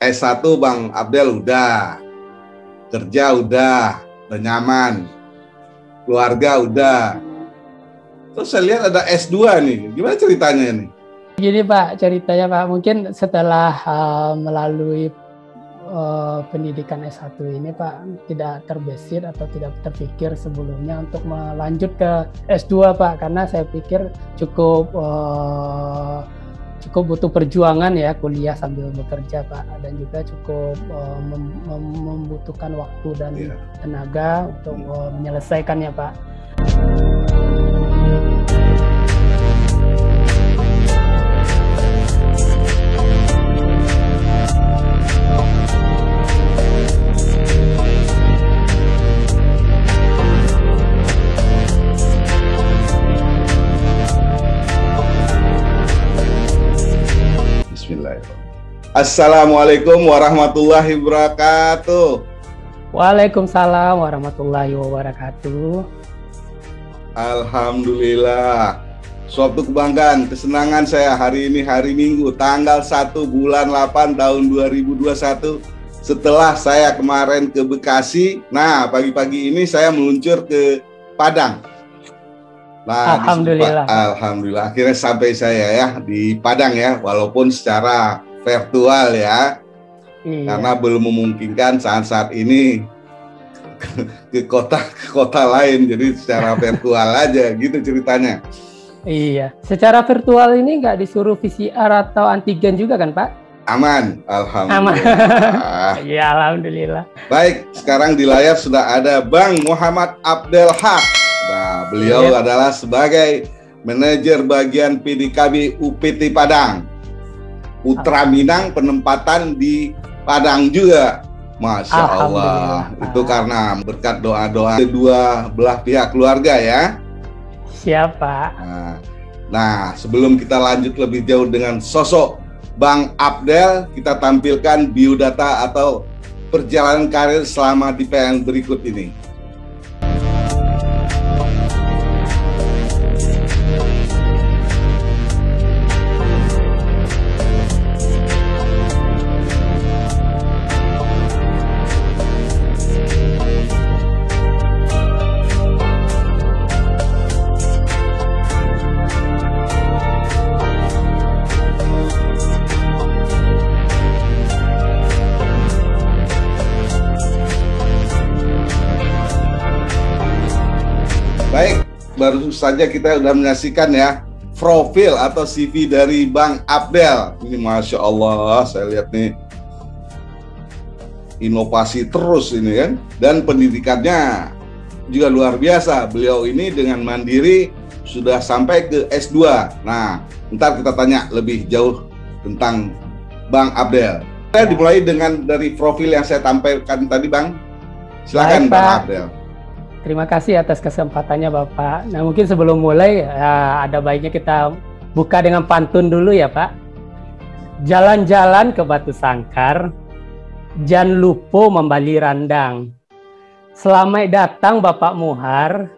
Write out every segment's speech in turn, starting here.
S1 Bang Abdel udah, kerja udah nyaman, keluarga udah. Terus saya lihat ada S2 nih, gimana ceritanya nih? Gini Pak, ceritanya Pak, mungkin setelah melalui pendidikan S1 ini Pak, tidak terbesit atau tidak terpikir sebelumnya untuk melanjut ke S2 Pak, karena saya pikir cukup butuh perjuangan ya, kuliah sambil bekerja Pak, dan juga cukup membutuhkan waktu dan tenaga untuk menyelesaikannya Pak. Assalamualaikum warahmatullahi wabarakatuh. Waalaikumsalam warahmatullahi wabarakatuh. Alhamdulillah. Suatu kebanggaan, kesenangan saya hari ini hari Minggu tanggal 1 bulan 8 tahun 2021. Setelah saya kemarin ke Bekasi, nah pagi-pagi ini saya meluncur ke Padang. Nah, Alhamdulillah akhirnya sampai saya ya di Padang ya, walaupun secara virtual ya, karena belum memungkinkan saat ini ke kota lain, jadi secara virtual aja gitu ceritanya. Iya, secara virtual ini nggak disuruh PCR atau antigen juga kan Pak? Aman, alhamdulillah. Iya, alhamdulillah. Baik, sekarang di layar sudah ada Bang Muhammad Abdel Haq. Nah, beliau adalah sebagai manajer bagian PDKB UPT Padang. Putra Minang, penempatan di Padang juga. Masya Allah, itu karena berkat doa-doa kedua belah pihak keluarga ya. Siapa? Nah, sebelum kita lanjut lebih jauh dengan sosok Bang Abdel, kita tampilkan biodata atau perjalanan karir selama di PLN berikut ini. Baik, baru saja kita sudah menyaksikan ya profil atau CV dari Bang Abdel. Ini Masya Allah, saya lihat nih inovasi terus ini kan, dan pendidikannya juga luar biasa. Beliau ini dengan mandiri sudah sampai ke S2. Nah, ntar kita tanya lebih jauh tentang Bang Abdel. Saya dimulai dari profil yang saya tampilkan tadi Bang. Silakan Bang Abdel. Terima kasih atas kesempatannya Bapak. Nah, mungkin sebelum mulai ya, ada baiknya kita buka dengan pantun dulu ya Pak. Jalan-jalan ke Batu Sangkar, jan lupa membali randang. Selamat datang Bapak Muhar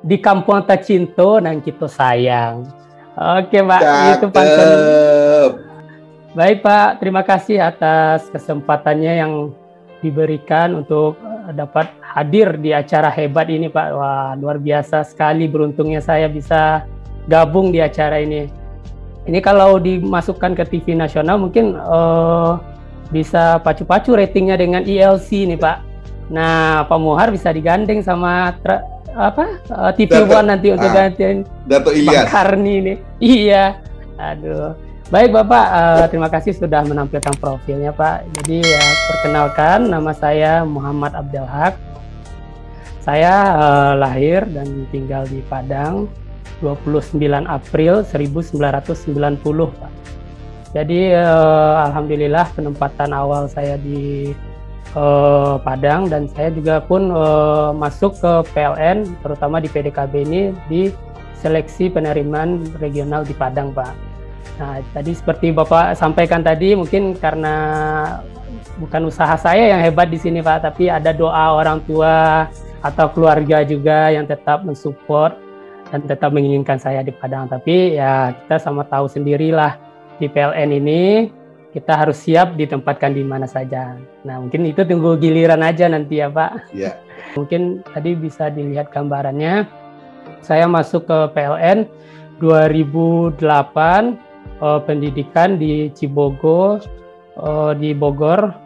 di kampung tercinta nang kita sayang. Oke Pak, itu pantun. Baik Pak, terima kasih atas kesempatannya yang diberikan untuk dapat hadir di acara hebat ini Pak. Wah, luar biasa sekali beruntungnya saya bisa gabung di acara ini. Ini kalau dimasukkan ke TV nasional mungkin bisa pacu-pacu ratingnya dengan ILC nih Pak. Nah, Pak Muhar bisa digandeng sama TV One nanti untuk gantiin Dato' Ilyas. Bang Karni nih. Iya. Aduh. Baik Bapak, terima kasih sudah menampilkan profilnya Pak. Jadi ya, perkenalkan, nama saya Muhammad Abdel Haq. Saya lahir dan tinggal di Padang 29 April 1990 Pak. Jadi alhamdulillah penempatan awal saya di Padang, dan saya juga pun masuk ke PLN, terutama di PDKB ini di seleksi penerimaan regional di Padang Pak. Nah, tadi seperti Bapak sampaikan tadi, mungkin karena bukan usaha saya yang hebat di sini Pak, tapi ada doa orang tua atau keluarga juga yang tetap mensupport dan tetap menginginkan saya di Padang. Tapi ya kita sama tahu sendirilah, di PLN ini kita harus siap ditempatkan di mana saja. Nah, mungkin itu tunggu giliran aja nanti ya Pak. Ya. Mungkin tadi bisa dilihat gambarannya. Saya masuk ke PLN 2008, pendidikan di Cibogo, di Bogor.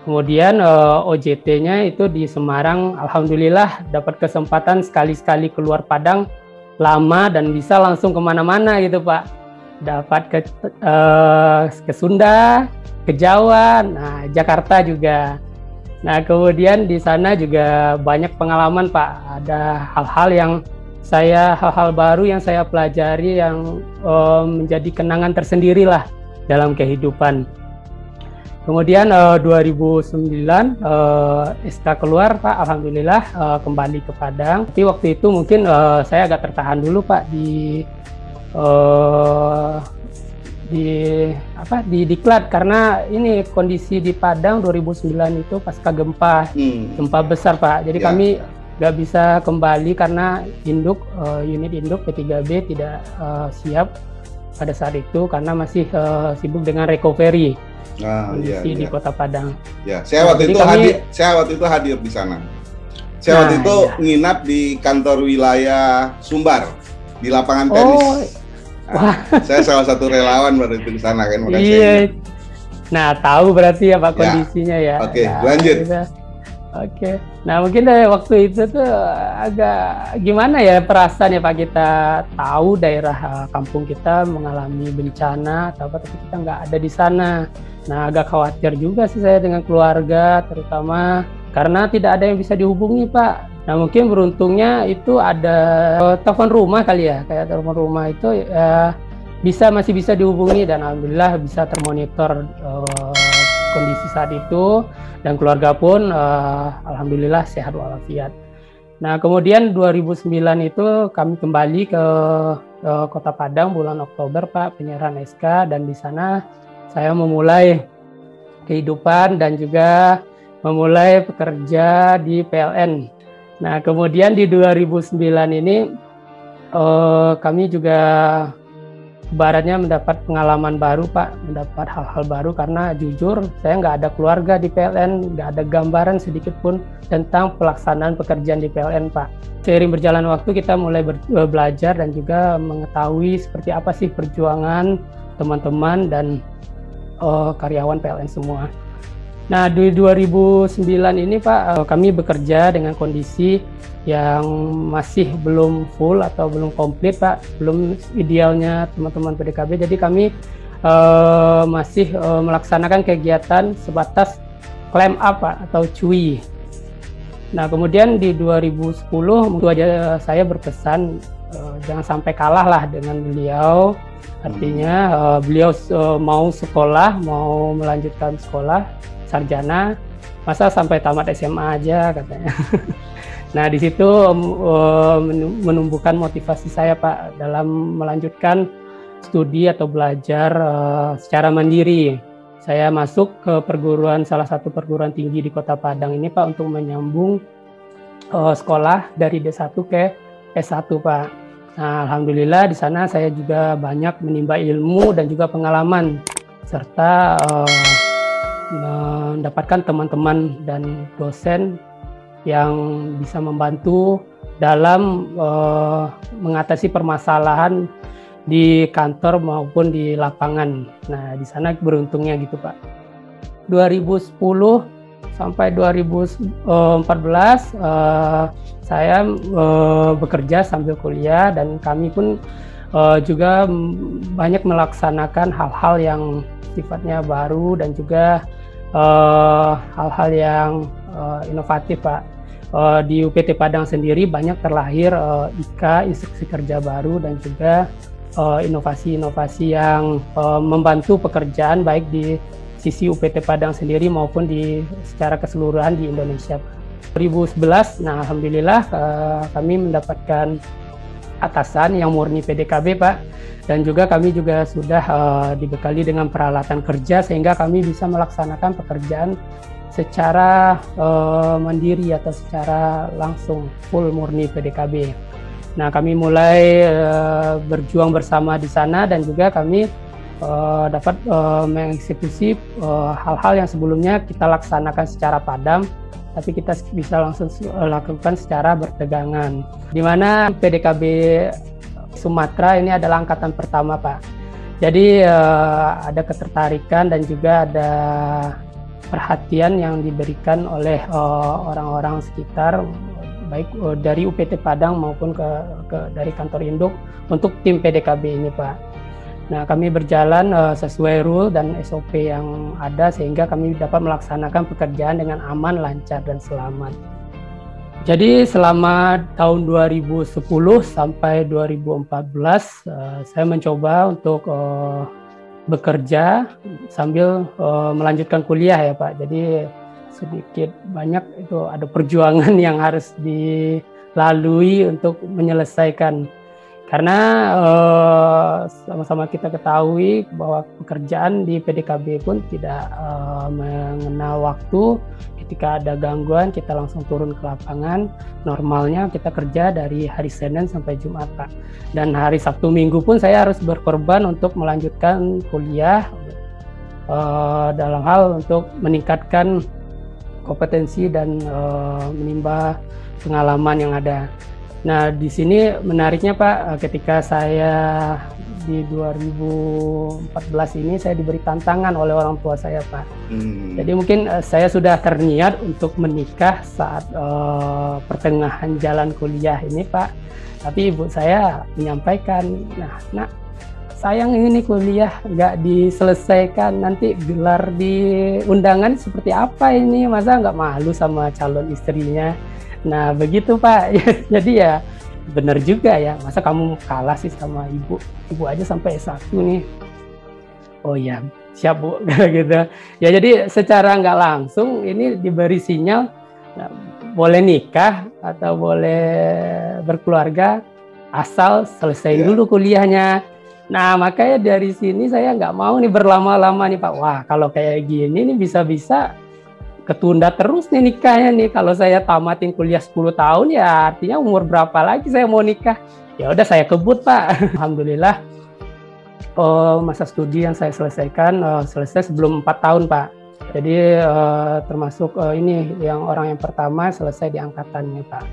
Kemudian OJT-nya itu di Semarang. Alhamdulillah dapat kesempatan sekali-sekali keluar Padang lama dan bisa langsung kemana-mana gitu Pak. Dapat ke Sunda, ke Jawa, nah Jakarta juga. Nah kemudian di sana juga banyak pengalaman Pak. Ada hal-hal baru yang saya pelajari yang menjadi kenangan tersendiri lah dalam kehidupan. Kemudian 2009 SK keluar Pak, alhamdulillah kembali ke Padang. Tapi waktu itu mungkin saya agak tertahan dulu Pak di Diklat karena ini kondisi di Padang 2009 itu pasca gempa besar Pak. Jadi kami nggak bisa kembali karena unit induk P3B tidak siap pada saat itu karena masih sibuk dengan recovery. Di Kota Padang. Ya, saya waktu itu hadir di sana. Saya waktu itu nginap di kantor wilayah Sumbar di lapangan tenis. Saya salah satu relawan pada itu di sana kan. Iya. Nah, tahu berarti ya Pak kondisinya ya. Oke, nah, lanjut. Oke. Nah, mungkin dari waktu itu tuh agak gimana ya perasaan ya Pak, kita tahu daerah kampung kita mengalami bencana atau apa, tapi kita nggak ada di sana. Nah, agak khawatir juga sih saya dengan keluarga, terutama karena tidak ada yang bisa dihubungi Pak. Nah, mungkin beruntungnya itu ada telepon rumah kali ya, kayak telepon rumah itu masih bisa dihubungi dan alhamdulillah bisa termonitor kondisi saat itu dan keluarga pun alhamdulillah sehat walafiat. Nah, kemudian 2009 itu kami kembali ke Kota Padang bulan Oktober Pak, penyerahan SK, dan di sana saya memulai kehidupan dan juga memulai bekerja di PLN. Nah, kemudian di 2009 ini kami juga ibaratnya mendapat pengalaman baru Pak, mendapat hal-hal baru karena jujur saya nggak ada keluarga di PLN, nggak ada gambaran sedikit pun tentang pelaksanaan pekerjaan di PLN Pak. Seiring berjalan waktu kita mulai belajar dan juga mengetahui seperti apa sih perjuangan teman-teman dan karyawan PLN semua. Nah, di 2009 ini Pak, kami bekerja dengan kondisi yang masih belum full atau belum komplit Pak, belum idealnya teman-teman PDKB. Jadi kami masih melaksanakan kegiatan sebatas climb up Pak, atau cuy. Nah, kemudian di 2010 itu aja saya berpesan jangan sampai kalah lah dengan beliau. Artinya beliau mau sekolah, mau melanjutkan sekolah sarjana, masa sampai tamat SMA aja katanya. Nah, di situ menumbuhkan motivasi saya Pak dalam melanjutkan studi atau belajar secara mandiri. Saya masuk ke salah satu perguruan tinggi di Kota Padang ini Pak untuk menyambung sekolah dari D1 ke S1 Pak. Nah, alhamdulillah di sana saya juga banyak menimba ilmu dan juga pengalaman serta mendapatkan teman-teman dan dosen yang bisa membantu dalam mengatasi permasalahan di kantor maupun di lapangan. Nah, di sana beruntungnya gitu Pak. 2010 sampai 2014 saya bekerja sambil kuliah dan kami pun juga banyak melaksanakan hal-hal yang sifatnya baru dan juga hal-hal yang inovatif Pak. Di UPT Padang sendiri banyak terlahir IKA, instruksi kerja baru, dan juga inovasi-inovasi yang membantu pekerjaan baik di sisi UPT Padang sendiri maupun secara keseluruhan di Indonesia Pak. 2011, nah alhamdulillah kami mendapatkan atasan yang murni PDKB Pak, dan juga kami juga sudah dibekali dengan peralatan kerja sehingga kami bisa melaksanakan pekerjaan secara mandiri atau secara langsung full murni PDKB. Nah, kami mulai berjuang bersama di sana dan juga kami dapat mengeksekusi hal-hal yang sebelumnya kita laksanakan secara padam, tapi kita bisa langsung lakukan secara bertegangan. Di mana PDKB Sumatera ini adalah angkatan pertama, Pak. Jadi ada ketertarikan dan juga ada perhatian yang diberikan oleh orang-orang sekitar, baik dari UPT Padang maupun dari kantor induk untuk tim PDKB ini, Pak. Nah, kami berjalan sesuai rule dan SOP yang ada sehingga kami dapat melaksanakan pekerjaan dengan aman, lancar, dan selamat. Jadi selama tahun 2010 sampai 2014 saya mencoba untuk bekerja sambil melanjutkan kuliah ya Pak. Jadi sedikit banyak itu ada perjuangan yang harus dilalui untuk menyelesaikan. Karena sama-sama kita ketahui bahwa pekerjaan di PDKB pun tidak mengenal waktu. Ketika ada gangguan kita langsung turun ke lapangan. Normalnya kita kerja dari hari Senin sampai Jumat, Pak. Dan hari Sabtu Minggu pun saya harus berkorban untuk melanjutkan kuliah dalam hal untuk meningkatkan kompetensi dan menimba pengalaman yang ada. Nah, di sini menariknya Pak, ketika saya di 2014 ini saya diberi tantangan oleh orang tua saya, Pak. Jadi mungkin saya sudah terniat untuk menikah saat pertengahan jalan kuliah ini, Pak. Tapi ibu saya menyampaikan, nah, nak, sayang ini kuliah nggak diselesaikan, nanti gelar di undangan seperti apa ini, masa nggak malu sama calon istrinya. Nah begitu Pak, jadi ya benar juga ya, masa kamu kalah sih sama ibu aja sampai S1 nih. Oh ya siap Bu, gitu. Ya jadi secara nggak langsung ini diberi sinyal, nah, boleh nikah atau boleh berkeluarga asal selesai dulu kuliahnya. Nah makanya dari sini saya nggak mau nih berlama-lama nih Pak. Wah kalau kayak gini nih bisa-bisa ketunda terus nih nikahnya nih. Kalau saya tamatin kuliah 10 tahun ya artinya umur berapa lagi saya mau nikah. Ya udah saya kebut Pak. Alhamdulillah masa studi yang saya selesaikan selesai sebelum 4 tahun Pak. Jadi termasuk ini yang orang yang pertama selesai di angkatannya Pak.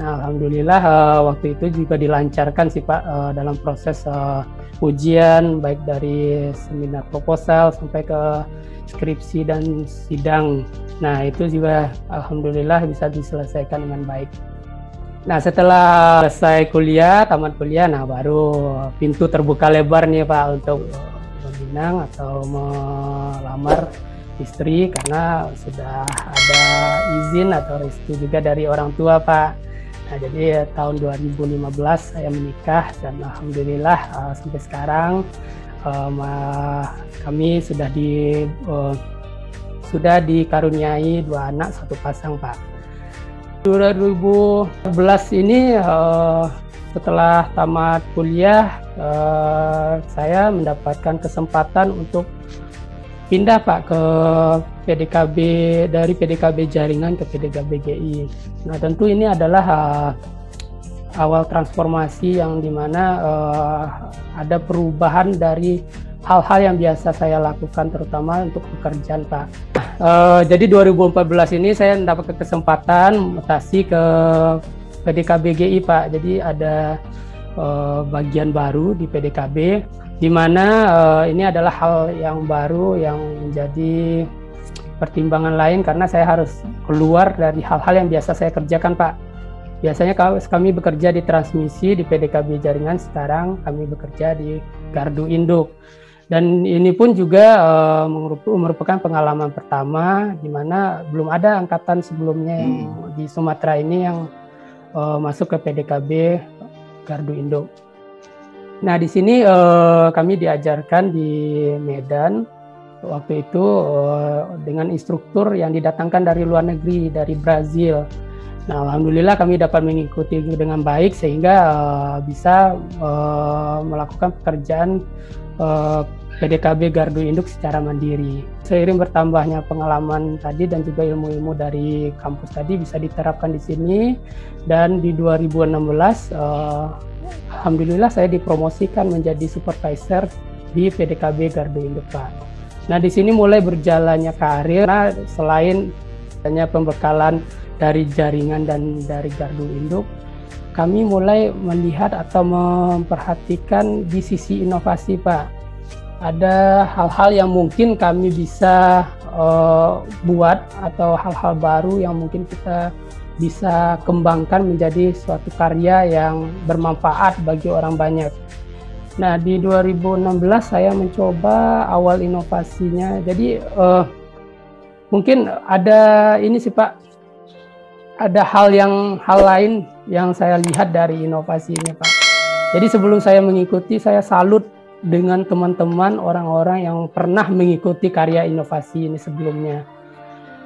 Nah alhamdulillah waktu itu juga dilancarkan sih Pak dalam proses ujian baik dari seminar proposal sampai ke skripsi dan sidang. Nah itu juga alhamdulillah bisa diselesaikan dengan baik. Nah setelah selesai kuliah, tamat kuliah, nah baru pintu terbuka lebar nih Pak untuk meminang atau melamar istri karena sudah ada izin atau restu juga dari orang tua Pak. Nah jadi tahun 2015 saya menikah dan alhamdulillah sampai sekarang kami sudah dikaruniai 2 anak 1 pasang Pak. 2011 ini setelah tamat kuliah saya mendapatkan kesempatan untuk pindah Pak ke PDKB, dari PDKB jaringan ke PDKB GI. Nah tentu ini adalah awal transformasi yang dimana ada perubahan dari hal-hal yang biasa saya lakukan terutama untuk pekerjaan Pak. Jadi 2014 ini saya mendapat kesempatan mutasi ke PDKB GI Pak. Jadi ada bagian baru di PDKB di mana ini adalah hal yang baru yang menjadi pertimbangan lain karena saya harus keluar dari hal-hal yang biasa saya kerjakan Pak. Biasanya kami bekerja di transmisi di PDKB jaringan, sekarang kami bekerja di gardu induk. Dan ini pun juga merupakan pengalaman pertama di mana belum ada angkatan sebelumnya yang di Sumatera ini yang masuk ke PDKB gardu induk. Nah di sini kami diajarkan di Medan waktu itu dengan instruktur yang didatangkan dari luar negeri, dari Brazil. Nah, alhamdulillah kami dapat mengikuti dengan baik sehingga bisa melakukan pekerjaan PDKB gardu induk secara mandiri. Seiring bertambahnya pengalaman tadi dan juga ilmu-ilmu dari kampus tadi bisa diterapkan di sini, dan di 2016 alhamdulillah saya dipromosikan menjadi supervisor di PDKB Gardu Induk, Pak. Nah, di sini mulai berjalannya karir. Nah, selain hanya pembekalan dari jaringan dan dari Gardu Induk, kami mulai melihat atau memperhatikan di sisi inovasi, Pak. Ada hal-hal yang mungkin kami bisa buat atau hal-hal baru yang mungkin kita bisa kembangkan menjadi suatu karya yang bermanfaat bagi orang banyak. Nah, di 2016 saya mencoba awal inovasinya. Jadi mungkin ada ini sih, Pak. Ada hal lain yang saya lihat dari inovasi ini, Pak. Jadi sebelum saya mengikuti, saya salut dengan teman-teman orang-orang yang pernah mengikuti karya inovasi ini sebelumnya.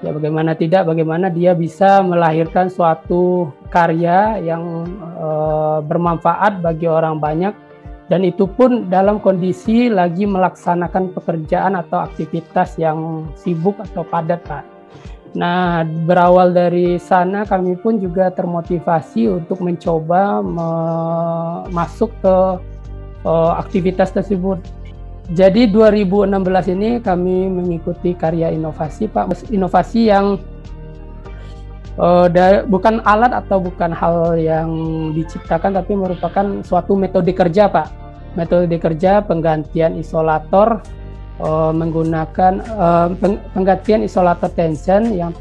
Ya, bagaimana tidak, bagaimana dia bisa melahirkan suatu karya yang bermanfaat bagi orang banyak, dan itu pun dalam kondisi lagi melaksanakan pekerjaan atau aktivitas yang sibuk atau padat, Pak. Nah, berawal dari sana kami pun juga termotivasi untuk mencoba masuk ke aktivitas tersebut. Jadi 2016 ini kami mengikuti karya inovasi, Pak. Inovasi yang bukan alat atau bukan hal yang diciptakan, tapi merupakan suatu metode kerja, Pak. Metode kerja penggantian isolator menggunakan penggantian isolator tension yang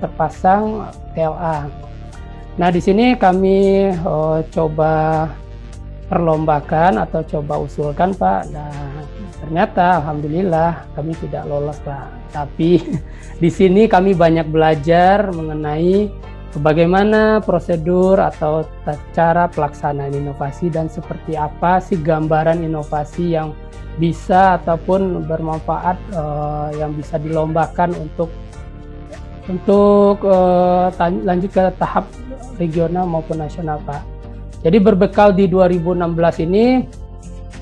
terpasang PLA. Nah, di sini kami coba perlombakan atau coba usulkan, Pak. Nah, ternyata alhamdulillah kami tidak lolos, Pak. Tapi di sini kami banyak belajar mengenai bagaimana prosedur atau cara pelaksanaan inovasi dan seperti apa sih gambaran inovasi yang bisa ataupun bermanfaat yang bisa dilombakan untuk lanjut ke tahap regional maupun nasional, Pak. Jadi berbekal di 2016 ini,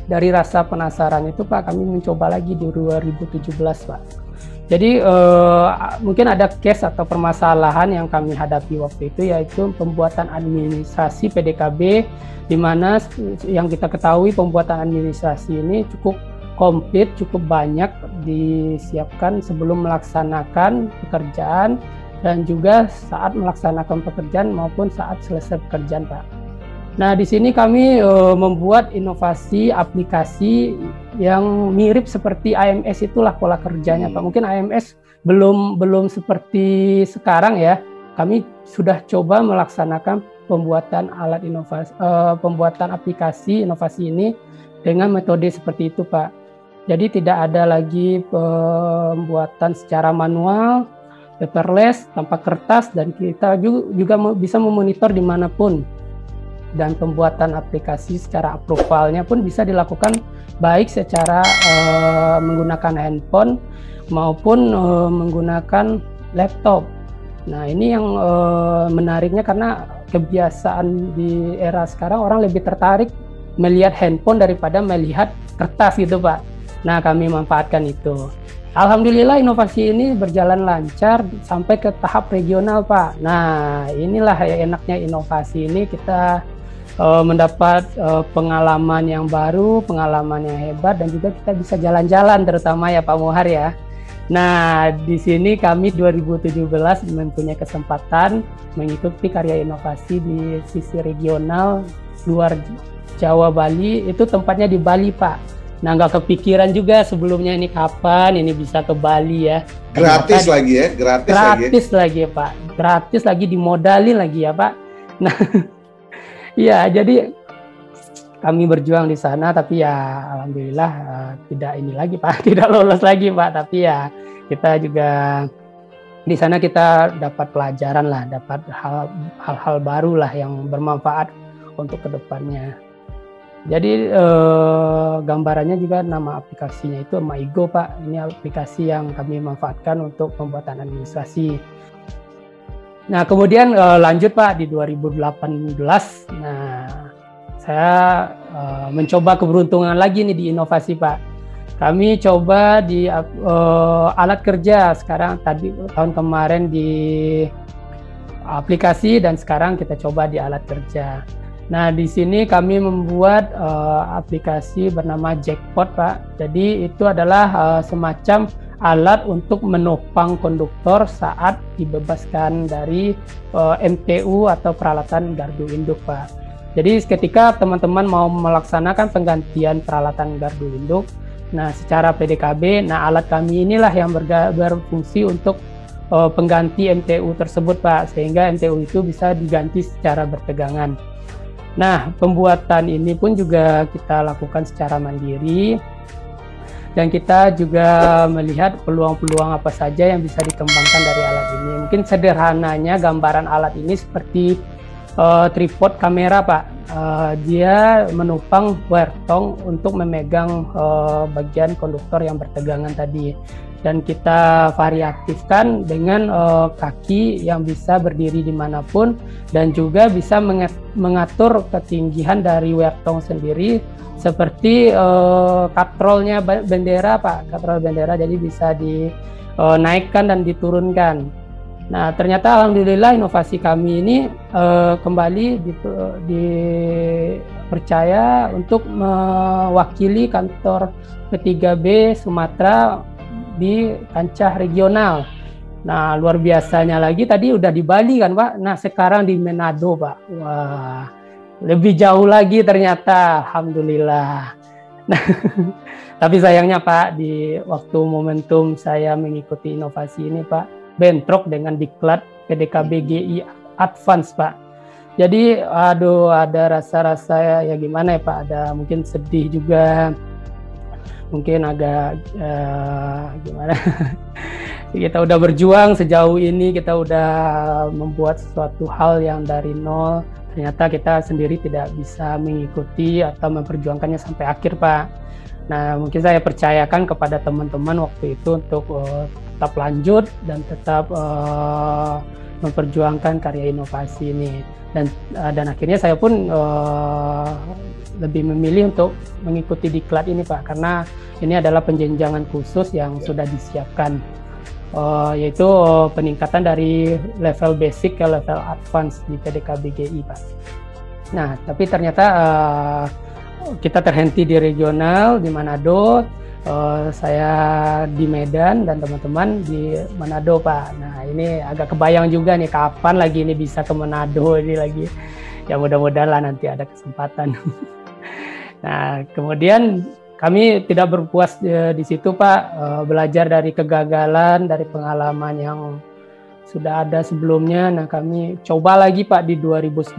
dari rasa penasaran itu, Pak, kami mencoba lagi di 2017, Pak. Jadi mungkin ada case atau permasalahan yang kami hadapi waktu itu, yaitu pembuatan administrasi PDKB, di mana yang kita ketahui pembuatan administrasi ini cukup komplit, cukup banyak disiapkan sebelum melaksanakan pekerjaan dan juga saat melaksanakan pekerjaan maupun saat selesai pekerjaan, Pak. Nah, di sini kami membuat inovasi aplikasi yang mirip seperti AMS, itulah pola kerjanya, Pak. Mungkin AMS belum seperti sekarang ya. Kami sudah coba melaksanakan pembuatan alat inovasi, pembuatan aplikasi inovasi ini dengan metode seperti itu, Pak. Jadi tidak ada lagi pembuatan secara manual, paperless, tanpa kertas, dan kita juga bisa memonitor dimanapun. Dan pembuatan aplikasi secara approvalnya pun bisa dilakukan baik secara menggunakan handphone maupun menggunakan laptop. Nah, ini yang menariknya karena kebiasaan di era sekarang orang lebih tertarik melihat handphone daripada melihat kertas gitu, Pak. Nah, kami manfaatkan itu. Alhamdulillah inovasi ini berjalan lancar sampai ke tahap regional, Pak. Nah, inilah ya enaknya inovasi ini, kita mendapat pengalaman yang baru, pengalaman yang hebat, dan juga kita bisa jalan-jalan terutama ya Pak Mohar ya. Nah, di sini kami 2017 mempunyai kesempatan mengikuti karya inovasi di sisi regional luar Jawa, Bali. Itu tempatnya di Bali, Pak. Nah, nggak kepikiran juga sebelumnya ini kapan ini bisa ke Bali ya. Gratis lagi ya, gratis lagi ya, Pak. Gratis lagi, dimodalin lagi ya, Pak. Nah, ya, jadi kami berjuang di sana, tapi ya alhamdulillah tidak ini lagi, Pak, tidak lolos lagi, Pak. Tapi ya kita juga di sana kita dapat pelajaran lah, dapat hal-hal baru lah yang bermanfaat untuk kedepannya. Jadi gambarannya juga nama aplikasinya itu Maigo, Pak. Ini aplikasi yang kami manfaatkan untuk pembuatan administrasi. Nah, kemudian lanjut, Pak, di 2018. Nah, saya mencoba keberuntungan lagi nih di inovasi, Pak. Kami coba di alat kerja sekarang, tahun kemarin di aplikasi, dan sekarang kita coba di alat kerja. Nah, di sini kami membuat aplikasi bernama Jackpot, Pak. Jadi itu adalah semacam alat untuk menopang konduktor saat dibebaskan dari MTU atau peralatan gardu induk, Pak. Jadi ketika teman-teman mau melaksanakan penggantian peralatan gardu induk, nah secara PDKB, nah alat kami inilah yang berfungsi untuk pengganti MTU tersebut, Pak, sehingga MTU itu bisa diganti secara bertegangan. Nah, pembuatan ini pun juga kita lakukan secara mandiri, dan kita juga melihat peluang-peluang apa saja yang bisa dikembangkan dari alat ini. Mungkin sederhananya gambaran alat ini seperti tripod kamera, Pak. Dia menopang wire tong untuk memegang bagian konduktor yang bertegangan tadi. Dan kita variatifkan dengan kaki yang bisa berdiri dimanapun dan juga bisa mengatur ketinggian dari wire tong sendiri seperti katrolnya bendera, Pak, katrol bendera, jadi bisa dinaikkan dan diturunkan. Nah, ternyata alhamdulillah inovasi kami ini kembali dipercaya untuk mewakili kantor P3B Sumatera di kancah regional. Nah, luar biasanya lagi tadi udah di Bali kan, Pak. Nah, sekarang di Manado, Pak. Wah, lebih jauh lagi ternyata, alhamdulillah. Nah, tapi sayangnya, Pak, di waktu momentum saya mengikuti inovasi ini, Pak, bentrok dengan diklat PDKB GI Advance, Pak. Jadi, aduh, ada rasa-rasa ya gimana ya, Pak, ada mungkin sedih juga, mungkin agak gimana. Kita udah berjuang sejauh ini, kita udah membuat suatu hal yang dari nol, ternyata kita sendiri tidak bisa mengikuti atau memperjuangkannya sampai akhir, Pak. Nah, mungkin saya percayakan kepada teman-teman waktu itu untuk tetap lanjut dan tetap memperjuangkan karya inovasi ini. Dan akhirnya saya pun lebih memilih untuk mengikuti diklat ini, Pak, karena ini adalah penjenjangan khusus yang sudah disiapkan, yaitu peningkatan dari level basic ke level advance di PDKB GI, Pak. Nah, tapi ternyata kita terhenti di regional di Manado, saya di Medan dan teman-teman di Manado, Pak. Nah, ini agak kebayang juga nih kapan lagi ini bisa ke Manado ini lagi. Ya mudah-mudahan lah nanti ada kesempatan. Nah, kemudian kami tidak berpuas di situ, Pak, belajar dari kegagalan, dari pengalaman yang sudah ada sebelumnya. Nah, kami coba lagi, Pak, di 2019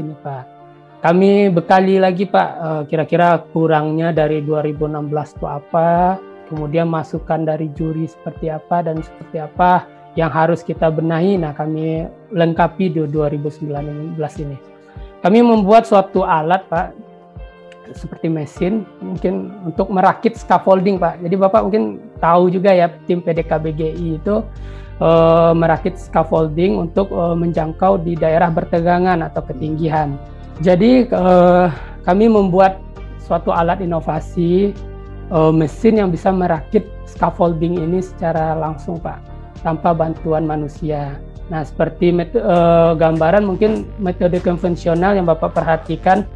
ini, Pak. Kami bekali lagi, Pak, kira-kira kurangnya dari 2016 itu apa, kemudian masukan dari juri seperti apa dan seperti apa yang harus kita benahi. Nah, kami lengkapi di 2019 ini. Kami membuat suatu alat, Pak, seperti mesin, mungkin untuk merakit scaffolding, Pak. Jadi Bapak mungkin tahu juga ya, tim PDKB GI itu merakit scaffolding untuk menjangkau di daerah bertegangan atau ketinggian. Jadi kami membuat suatu alat inovasi mesin yang bisa merakit scaffolding ini secara langsung, Pak, tanpa bantuan manusia. Nah, seperti gambaran mungkin metode konvensional yang Bapak perhatikan,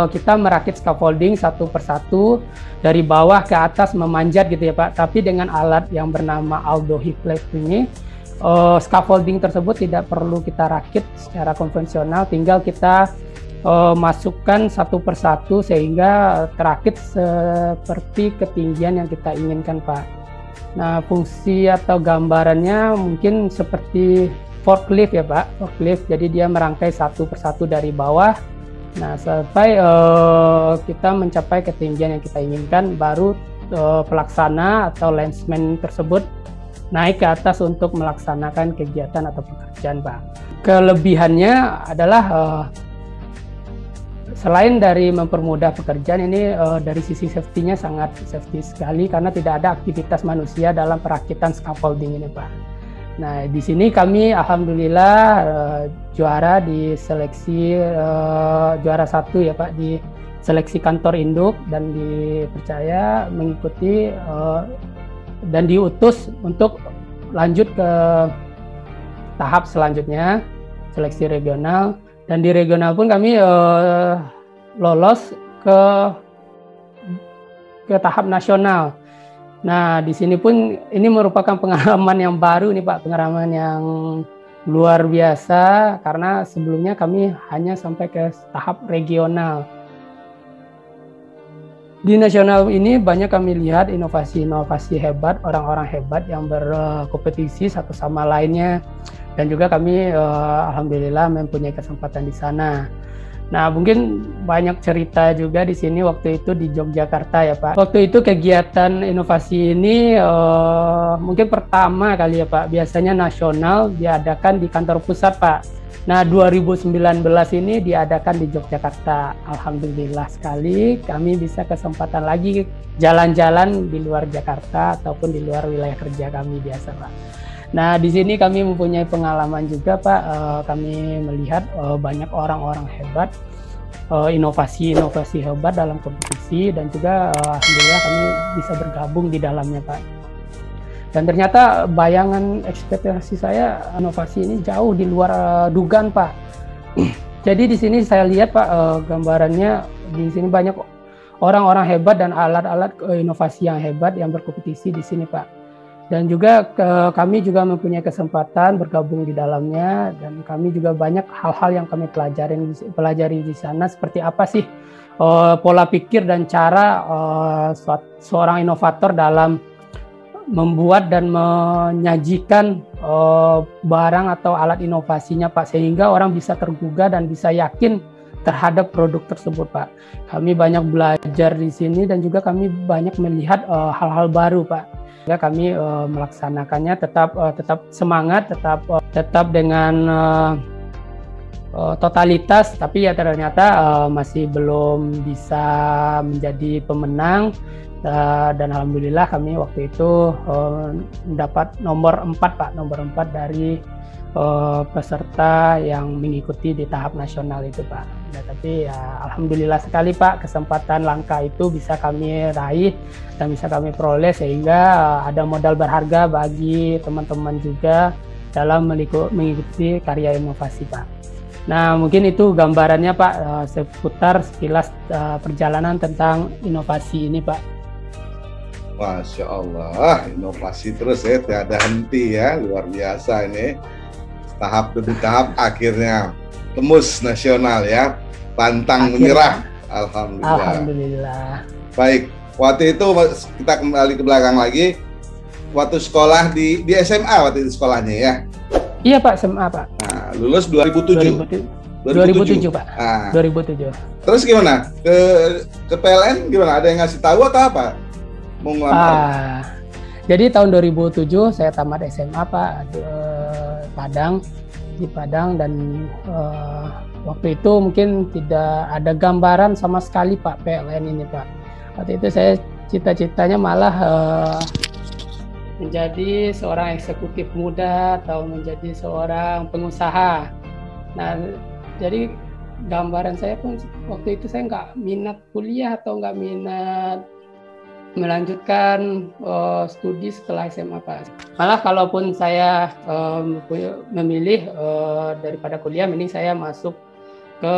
kita merakit scaffolding satu persatu dari bawah ke atas memanjat gitu ya, Pak. Tapi dengan alat yang bernama Aldo Hiplet ini, scaffolding tersebut tidak perlu kita rakit secara konvensional, tinggal kita masukkan satu persatu sehingga terakit seperti ketinggian yang kita inginkan, Pak. Nah, fungsi atau gambarannya mungkin seperti forklift ya, Pak. Forklift, jadi dia merangkai satu persatu dari bawah. Nah, sampai kita mencapai ketinggian yang kita inginkan, baru pelaksana atau linesman tersebut naik ke atas untuk melaksanakan kegiatan atau pekerjaan, Pak. Kelebihannya adalah selain dari mempermudah pekerjaan ini, dari sisi safety-nya sangat safety sekali karena tidak ada aktivitas manusia dalam perakitan scaffolding ini, Pak. Nah, di sini kami alhamdulillah juara di seleksi juara 1 ya, Pak, di seleksi kantor induk dan dipercaya mengikuti dan diutus untuk lanjut ke tahap selanjutnya, seleksi regional. Dan di regional pun kami lolos ke tahap nasional. Nah, di sini pun ini merupakan pengalaman yang baru nih Pak, pengalaman yang luar biasa karena sebelumnya kami hanya sampai ke tahap regional. Di nasional ini banyak kami lihat inovasi-inovasi hebat, orang-orang hebat yang berkompetisi satu sama lainnya, dan juga kami alhamdulillah mempunyai kesempatan di sana. Nah, mungkin banyak cerita juga di sini waktu itu di Yogyakarta ya Pak. Waktu itu kegiatan inovasi ini mungkin pertama kali ya Pak, biasanya nasional diadakan di kantor pusat Pak. Nah, 2019 ini diadakan di Yogyakarta. Alhamdulillah sekali kami bisa kesempatan lagi jalan-jalan di luar Jakarta ataupun di luar wilayah kerja kami biasa Pak. Nah, di sini kami mempunyai pengalaman juga Pak, kami melihat banyak orang-orang hebat, inovasi-inovasi hebat dalam kompetisi, dan juga alhamdulillah kami bisa bergabung di dalamnya Pak. Dan ternyata bayangan ekspektasi saya inovasi ini jauh di luar dugaan Pak. Jadi di sini saya lihat Pak, gambarannya di sini banyak orang-orang hebat dan alat-alat inovasi yang hebat yang berkompetisi di sini Pak. Dan juga kami juga mempunyai kesempatan bergabung di dalamnya, dan kami juga banyak hal-hal yang kami pelajari di sana, seperti apa sih pola pikir dan cara seorang inovator dalam membuat dan menyajikan barang atau alat inovasinya Pak, sehingga orang bisa tergugah dan bisa yakin terhadap produk tersebut Pak. Kami banyak belajar di sini dan juga kami banyak melihat hal-hal baru Pak. Kami melaksanakannya tetap semangat, tetap dengan totalitas, tapi ya ternyata masih belum bisa menjadi pemenang. Dan alhamdulillah kami waktu itu mendapat nomor 4 Pak, nomor 4 dari peserta yang mengikuti di tahap nasional itu Pak. Nah, tapi ya alhamdulillah sekali Pak, kesempatan langka itu bisa kami raih dan bisa kami peroleh, sehingga ada modal berharga bagi teman-teman juga dalam mengikuti karya inovasi Pak. Nah, mungkin itu gambarannya Pak, seputar sekilas perjalanan tentang inovasi ini Pak. Masya Allah, inovasi terus ya, tiada henti ya, luar biasa ini. Tahap demi tahap akhirnya tembus nasional ya, pantang menyerah. Alhamdulillah. Alhamdulillah. Baik, waktu itu kita kembali ke belakang lagi, waktu sekolah di SMA waktu itu sekolahnya ya? Iya Pak, SMA Pak. Nah, lulus 2007. 2007 Pak. Nah, 2007. Terus gimana? Ke PLN gimana? Ada yang ngasih tahu atau apa? Mau ngelamar? Jadi tahun 2007 saya tamat SMA Pak, di Padang, dan waktu itu mungkin tidak ada gambaran sama sekali Pak PLN ini Pak. Waktu itu saya cita-citanya malah menjadi seorang eksekutif muda atau menjadi seorang pengusaha. Nah, jadi gambaran saya pun waktu itu saya nggak minat kuliah atau nggak minat melanjutkan studi setelah SMA Pak. Malah kalaupun saya memilih daripada kuliah, mending saya masuk ke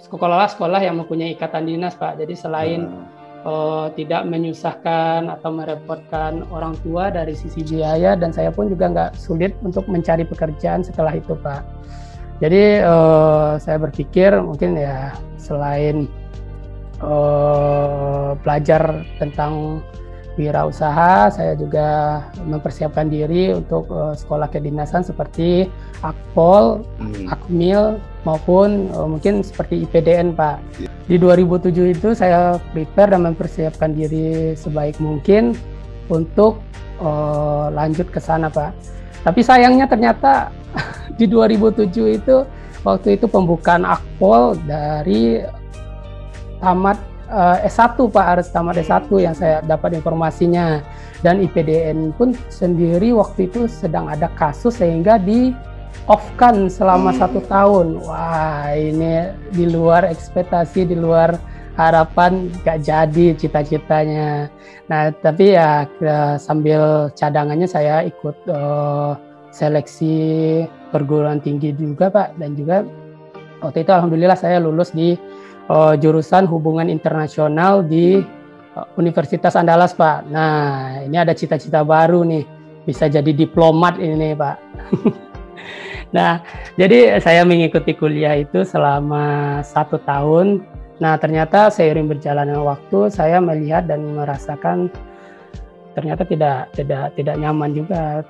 sekolah-sekolah yang mempunyai ikatan dinas Pak. Jadi selain tidak menyusahkan atau merepotkan orang tua dari sisi biaya, dan saya pun juga nggak sulit untuk mencari pekerjaan setelah itu Pak. Jadi saya berpikir mungkin ya selain belajar tentang wirausaha, saya juga mempersiapkan diri untuk sekolah kedinasan seperti Akpol, Akmil, maupun mungkin seperti IPDN Pak. Di 2007 itu saya prepare dan mempersiapkan diri sebaik mungkin untuk lanjut ke sana Pak. Tapi sayangnya ternyata di 2007 itu waktu itu pembukaan Akpol dari tamat S1 Pak, harus tamat S1 yang saya dapat informasinya, dan IPDN pun sendiri waktu itu sedang ada kasus sehingga di off-kan selama 1 tahun. Wah, ini di luar ekspektasi, di luar harapan, gak jadi cita-citanya. Nah, tapi ya sambil cadangannya saya ikut seleksi perguruan tinggi juga Pak, dan juga waktu itu alhamdulillah saya lulus di jurusan hubungan internasional di Universitas Andalas Pak. Nah ini ada cita-cita baru nih, bisa jadi diplomat ini Pak. Nah jadi saya mengikuti kuliah itu selama 1 tahun. Nah ternyata seiring berjalannya waktu saya melihat dan merasakan ternyata tidak nyaman juga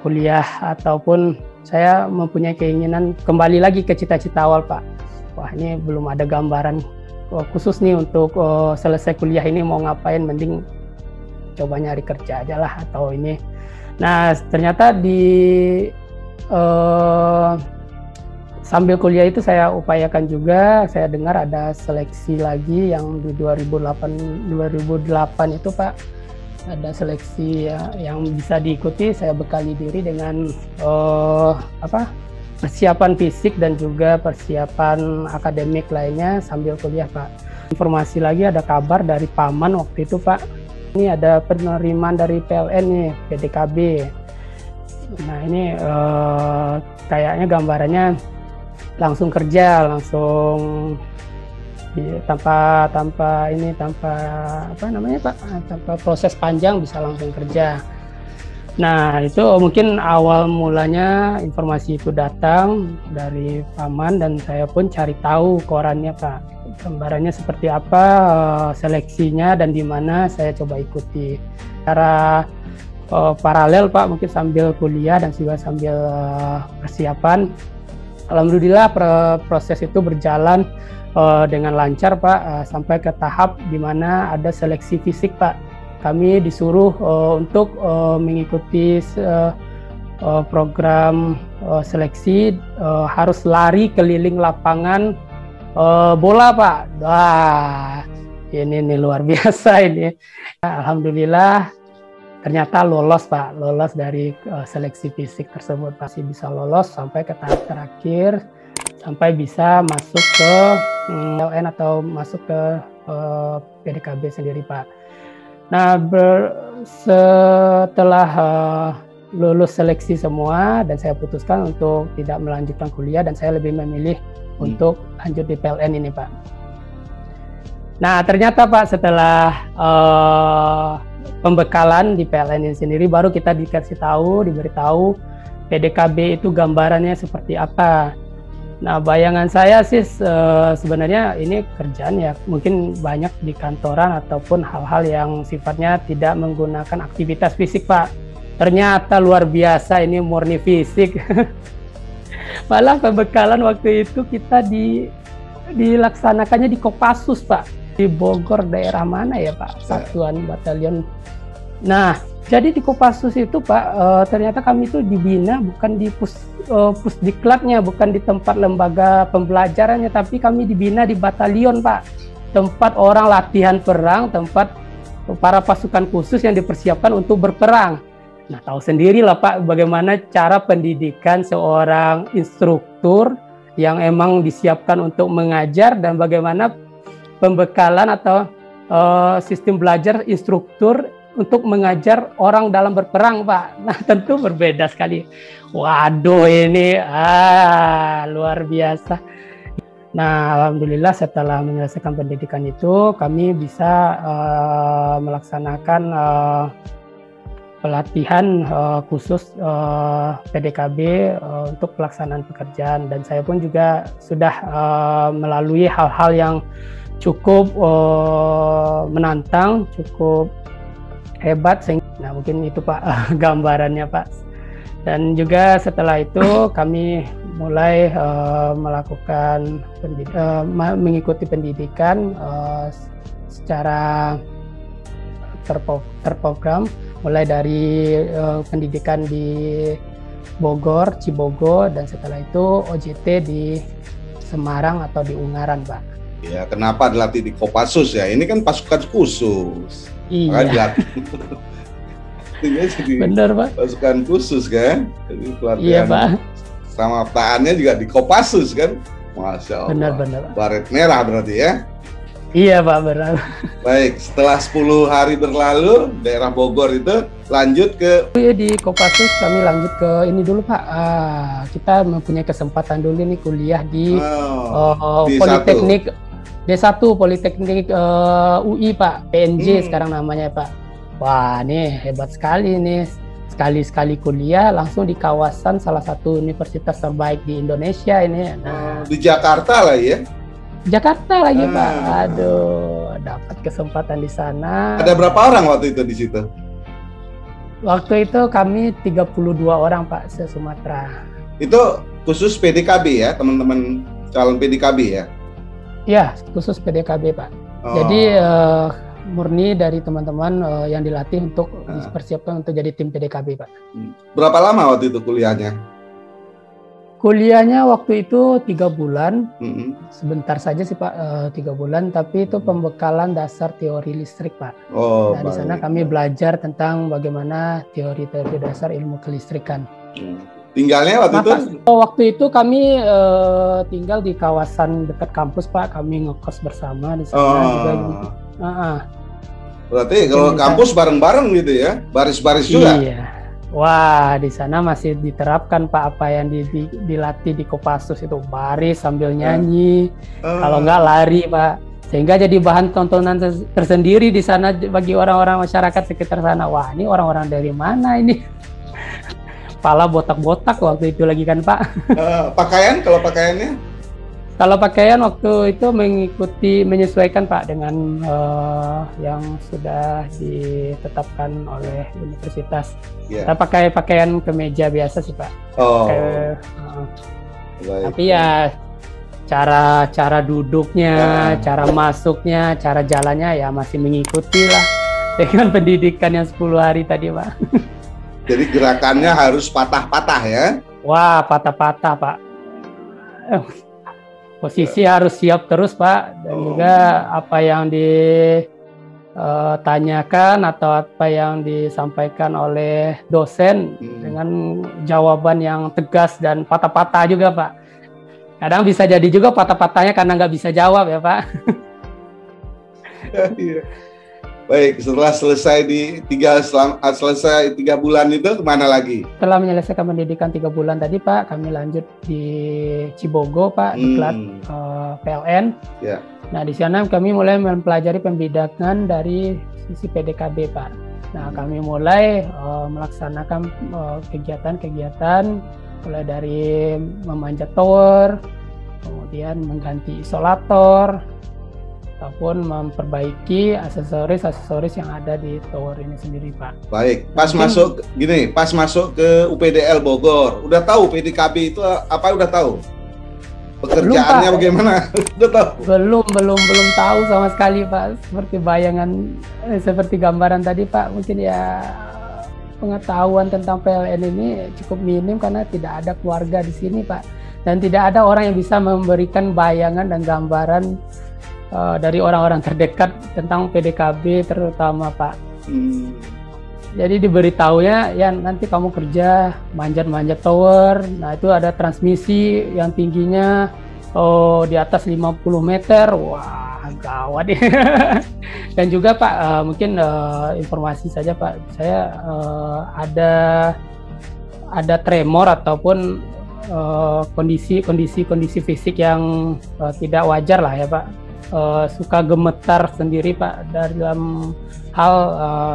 kuliah, ataupun saya mempunyai keinginan kembali lagi ke cita-cita awal Pak. Wah ini belum ada gambaran khusus nih untuk selesai kuliah ini mau ngapain, mending coba nyari kerja aja lah atau ini. Nah ternyata di sambil kuliah itu saya upayakan juga, saya dengar ada seleksi lagi yang di 2008 itu Pak. Ada seleksi yang bisa diikuti, saya bekali diri dengan persiapan fisik dan juga persiapan akademik lainnya sambil kuliah Pak. Informasi lagi ada kabar dari Paman waktu itu Pak, ini ada penerimaan dari PLN nih, PDKB. Nah ini kayaknya gambarannya langsung kerja, langsung tanpa proses panjang bisa langsung kerja. Nah itu mungkin awal mulanya informasi itu datang dari Paman, dan saya pun cari tahu korannya Pak, gambarannya seperti apa, seleksinya dan di mana saya coba ikuti. Cara paralel Pak, mungkin sambil kuliah dan juga sambil persiapan. Alhamdulillah proses itu berjalan dengan lancar Pak, sampai ke tahap di mana ada seleksi fisik Pak. Kami disuruh untuk mengikuti program seleksi, harus lari keliling lapangan bola Pak. Wah ini luar biasa ini. Alhamdulillah ternyata lolos Pak, lolos dari seleksi fisik tersebut. Pasti bisa lolos sampai ke tahap terakhir, sampai bisa masuk ke PLN atau masuk ke PDKB sendiri Pak. Nah setelah lulus seleksi semua dan saya putuskan untuk tidak melanjutkan kuliah, dan saya lebih memilih untuk lanjut di PLN ini Pak. Nah ternyata Pak setelah pembekalan di PLN ini sendiri, baru kita diberitahu PDKB itu gambarannya seperti apa. Nah bayangan saya sih sebenarnya ini kerjaan ya mungkin banyak di kantoran ataupun hal-hal yang sifatnya tidak menggunakan aktivitas fisik Pak. Ternyata luar biasa, ini murni fisik. Malah pembekalan waktu itu kita dilaksanakannya di Kopassus Pak, di Bogor, daerah mana ya Pak, Satuan Batalion. Nah jadi di Kopassus itu Pak, ternyata kami itu dibina bukan di pusdiklatnya, bukan di tempat lembaga pembelajarannya, tapi kami dibina di batalion Pak, tempat orang latihan perang, tempat para pasukan khusus yang dipersiapkan untuk berperang. Nah tahu sendirilah Pak bagaimana cara pendidikan seorang instruktur yang emang disiapkan untuk mengajar, dan bagaimana pembekalan atau sistem belajar instruktur untuk mengajar orang dalam berperang Pak. Nah tentu berbeda sekali. Waduh ini luar biasa. Nah alhamdulillah setelah menyelesaikan pendidikan itu, kami bisa melaksanakan pelatihan khusus PDKB untuk pelaksanaan pekerjaan, dan saya pun juga sudah melalui hal-hal yang cukup menantang, cukup hebat. Nah mungkin itu Pak gambarannya Pak. Dan juga setelah itu kami mulai melakukan mengikuti pendidikan secara terprogram, mulai dari pendidikan di Bogor, Cibogo, dan setelah itu OJT di Semarang atau di Ungaran Pak. Ya kenapa dilatih di Kopassus ya? Ini kan pasukan khusus. Iya. Benar Pak. Pasukan khusus kan. Jadi pelatihan iya Pak. Sama taannya juga di Kopassus kan. Masya Allah. Benar. Baret merah berarti ya. Iya Pak, benar. Baik, setelah 10 hari berlalu, daerah Bogor itu lanjut ke... Di Kopassus kami lanjut ke ini dulu Pak. Kita mempunyai kesempatan dulu nih kuliah di Politeknik D1, Politeknik UI Pak, PNJ sekarang namanya Pak. Wah, nih hebat sekali nih. Sekali-sekali kuliah langsung di kawasan salah satu universitas terbaik di Indonesia ini. Nah, di Jakarta lah ya? Jakarta lagi Pak. Aduh, dapat kesempatan di sana. Ada berapa orang waktu itu di situ? Waktu itu kami 32 orang Pak, se-Sumatera. Itu khusus PDKB ya, teman-teman calon PDKB ya? Iya, khusus PDKB Pak. Jadi murni dari teman-teman yang dilatih untuk dipersiapkan untuk jadi tim PDKB Pak. Berapa lama waktu itu kuliahnya? Kuliahnya waktu itu 3 bulan, sebentar saja sih Pak, 3 bulan, tapi itu pembekalan dasar teori listrik Pak. Nah, di sana kami belajar tentang bagaimana teori-teori dasar ilmu kelistrikan. Tinggalnya waktu itu? Waktu itu kami tinggal di kawasan dekat kampus Pak, kami ngekos bersama di sana juga. Berarti kalau kampus bareng-bareng gitu ya, baris-baris juga? Iya. Wah, di sana masih diterapkan Pak apa yang dilatih di Kopassus itu, baris sambil nyanyi, kalau nggak lari Pak, sehingga jadi bahan tontonan tersendiri di sana bagi orang-orang masyarakat sekitar sana. Wah, ini orang-orang dari mana ini? Kepala botak-botak waktu itu lagi kan Pak. Pakaian, kalau pakaiannya? Kalau pakaian waktu itu menyesuaikan Pak dengan yang sudah ditetapkan oleh universitas. Kita pakai pakaian kemeja biasa sih Pak. Tapi ya cara duduknya, cara masuknya, cara jalannya ya masih mengikuti lah dengan pendidikan yang 10 hari tadi Pak. Jadi gerakannya harus patah-patah ya? Wah, patah-patah Pak. Posisi harus siap terus Pak, dan juga apa yang ditanyakan atau apa yang disampaikan oleh dosen dengan jawaban yang tegas dan patah-patah juga Pak. Kadang bisa jadi juga patah-patahnya karena nggak bisa jawab ya Pak. Baik, setelah selesai selesai 3 bulan itu kemana lagi? Setelah menyelesaikan pendidikan 3 bulan tadi Pak, kami lanjut di Cibogo Pak, diklat PLN. Nah, di sana kami mulai mempelajari pembidangan dari sisi PDKB Pak. Nah, kami mulai melaksanakan kegiatan-kegiatan mulai dari memanjat tower, kemudian mengganti isolator, ataupun memperbaiki aksesoris yang ada di tower ini sendiri Pak. Baik, pas masuk ke UPDL Bogor, udah tahu PDKB itu apa? Udah tahu pekerjaannya bagaimana? Udah tahu? Belum tahu sama sekali Pak. Seperti bayangan, seperti gambaran tadi Pak, mungkin ya pengetahuan tentang PLN ini cukup minim karena tidak ada keluarga di sini Pak, dan tidak ada orang yang bisa memberikan bayangan dan gambaran dari orang-orang terdekat tentang PDKB terutama Pak. Jadi diberitahunya ya nanti kamu kerja manjat-manjat tower. Nah, itu ada transmisi yang tingginya di atas 50 meter. Wah, gawat ya. Dan juga Pak, mungkin informasi saja Pak, saya ada tremor ataupun kondisi fisik yang tidak wajar lah ya Pak. Suka gemetar sendiri Pak dalam hal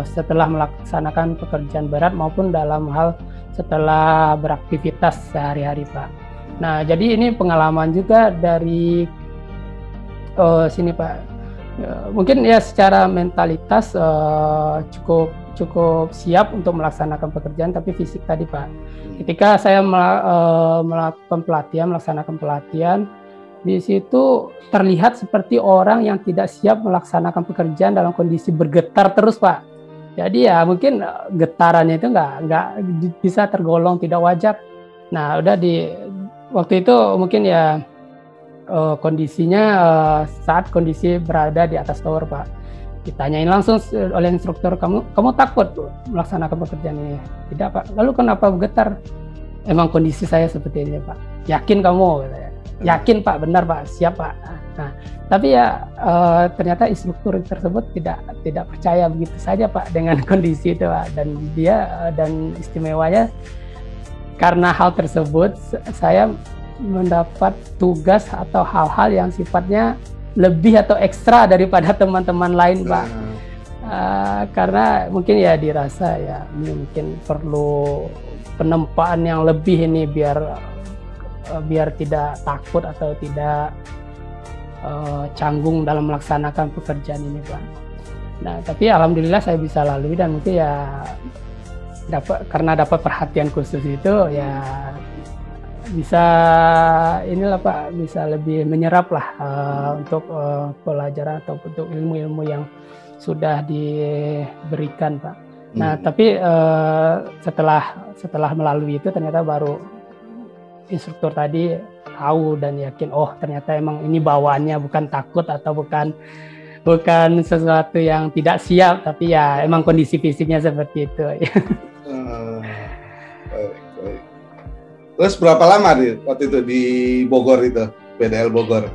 setelah melaksanakan pekerjaan berat maupun dalam hal setelah beraktivitas sehari-hari Pak. Nah, jadi ini pengalaman juga dari sini Pak. Mungkin ya secara mentalitas cukup siap untuk melaksanakan pekerjaan, tapi fisik tadi Pak. Ketika saya melaksanakan pelatihan, di situ terlihat seperti orang yang tidak siap melaksanakan pekerjaan dalam kondisi bergetar terus Pak. Jadi ya mungkin getarannya itu nggak bisa tergolong tidak wajar. Nah, udah waktu itu mungkin ya kondisinya saat kondisi berada di atas tower Pak. Ditanyain langsung oleh instruktur, kamu takut melaksanakan pekerjaan ini? Tidak Pak. Lalu kenapa bergetar? Emang kondisi saya seperti ini Pak. Yakin kamu? Yakin Pak, benar Pak, siap Pak. Nah, tapi ya ternyata instruktur tersebut tidak percaya begitu saja Pak dengan kondisi itu Pak. Dan istimewanya karena hal tersebut saya mendapat tugas atau hal-hal yang sifatnya lebih atau ekstra daripada teman-teman lain Pak. Karena mungkin ya dirasa ya ini mungkin perlu penempaan yang lebih ini biar tidak takut atau tidak canggung dalam melaksanakan pekerjaan ini Pak. Nah tapi alhamdulillah saya bisa lalui dan mungkin ya karena dapat perhatian khusus itu ya bisa inilah Pak, bisa lebih menyerap lah untuk pelajaran atau untuk ilmu-ilmu yang sudah diberikan Pak. Nah tapi setelah melalui itu ternyata baru instruktur tadi tahu dan yakin ternyata emang ini bawaannya bukan takut atau bukan sesuatu yang tidak siap, tapi ya emang kondisi fisiknya seperti itu. Baik. Terus berapa lama waktu itu di Bogor itu, PDL Bogor?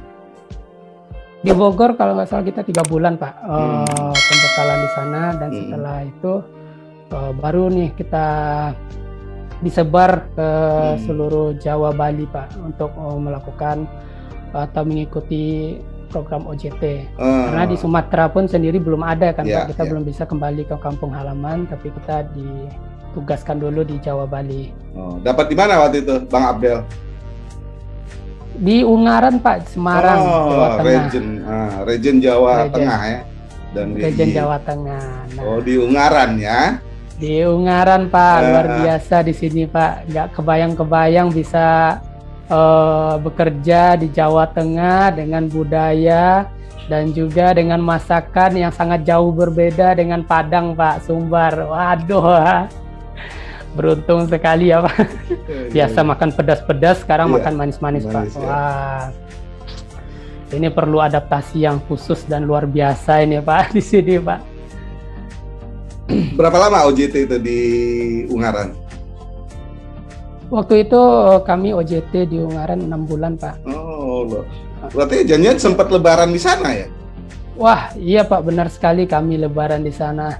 Di Bogor kalau nggak salah kita 3 bulan Pak pembekalan di sana, dan setelah itu baru nih kita disebar ke seluruh Jawa Bali Pak untuk melakukan atau mengikuti program OJT. Karena di Sumatera pun sendiri belum ada kan Pak, kita belum bisa kembali ke kampung halaman, tapi kita ditugaskan dulu di Jawa Bali. Dapat di mana waktu itu Bang Abdel? Di Ungaran Pak, Semarang, Jawa Tengah. Region Jawa Tengah ya. Dan Region Jawa Tengah. Nah, di Ungaran ya. Di Ungaran Pak, luar biasa di sini Pak. Nggak kebayang-kebayang bisa bekerja di Jawa Tengah dengan budaya dan juga dengan masakan yang sangat jauh berbeda dengan Padang Pak, Sumbar. Waduh, beruntung sekali ya Pak. Biasa makan pedas-pedas, sekarang makan manis-manis Pak. Wah, ini perlu adaptasi yang khusus dan luar biasa ini Pak di sini Pak. Berapa lama OJT itu di Ungaran? Waktu itu kami OJT di Ungaran 6 bulan Pak. Berarti janjian sempat lebaran di sana ya? Wah iya Pak, benar sekali kami lebaran di sana.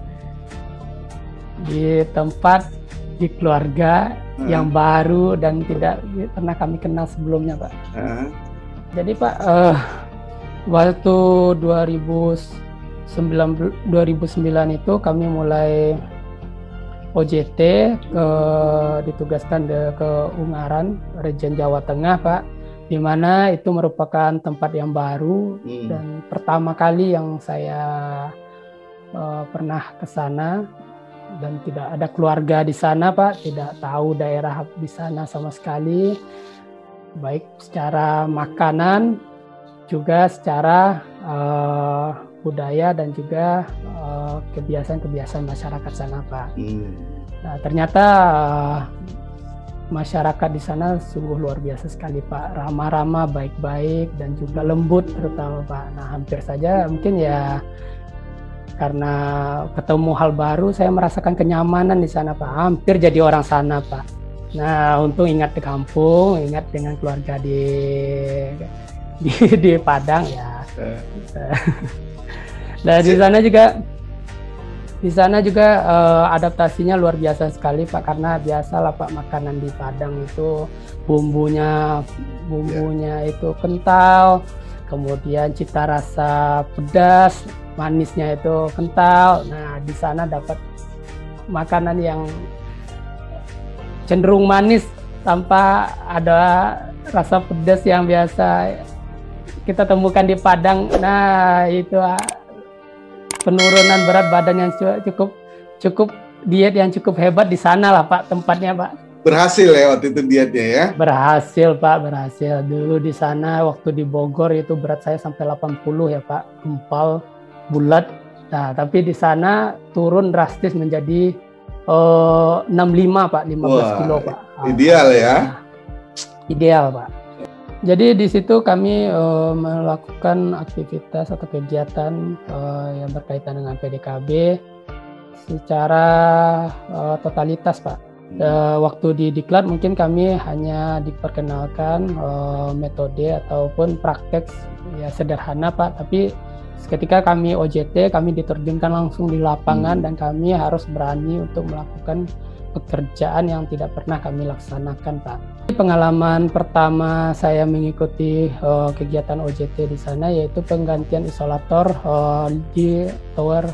Di tempat, di keluarga yang baru dan tidak pernah kami kenal sebelumnya Pak. Jadi Pak, waktu 2009 itu kami mulai OJT ditugaskan ke Ungaran, Region Jawa Tengah Pak, di mana itu merupakan tempat yang baru dan pertama kali yang saya pernah ke sana, dan tidak ada keluarga di sana Pak, tidak tahu daerah di sana sama sekali, baik secara makanan juga secara budaya dan juga kebiasaan-kebiasaan masyarakat sana Pak. Nah, ternyata masyarakat di sana sungguh luar biasa sekali Pak, ramah-ramah, baik-baik dan juga lembut terutama Pak. Nah, hampir saja mungkin ya karena ketemu hal baru saya merasakan kenyamanan di sana Pak, hampir jadi orang sana Pak. Nah, untung ingat di kampung, ingat dengan keluarga di Padang ya. Dan di sana juga adaptasinya luar biasa sekali Pak, karena biasalah Pak makanan di Padang itu bumbunya itu kental, kemudian cita rasa pedas, manisnya itu kental. Nah, di sana dapat makanan yang cenderung manis tanpa ada rasa pedas yang biasa kita temukan di Padang. Nah, itu penurunan berat badan yang cukup diet yang cukup hebat di sana lah Pak, tempatnya Pak. Berhasil ya waktu itu dietnya ya? Berhasil Pak, berhasil. Dulu di sana waktu di Bogor itu berat saya sampai 80 ya Pak, gempal, bulat. Nah, tapi di sana turun drastis menjadi 65 Pak, 15 kilo Pak. Ideal ya? Ideal Pak. Jadi di situ kami melakukan aktivitas atau kegiatan yang berkaitan dengan PDKB secara totalitas Pak. Waktu di Diklat mungkin kami hanya diperkenalkan metode ataupun praktek ya sederhana Pak, tapi ketika kami OJT kami diterjunkan langsung di lapangan dan kami harus berani untuk melakukan pekerjaan yang tidak pernah kami laksanakan Pak. Pengalaman pertama saya mengikuti kegiatan OJT di sana yaitu penggantian isolator di tower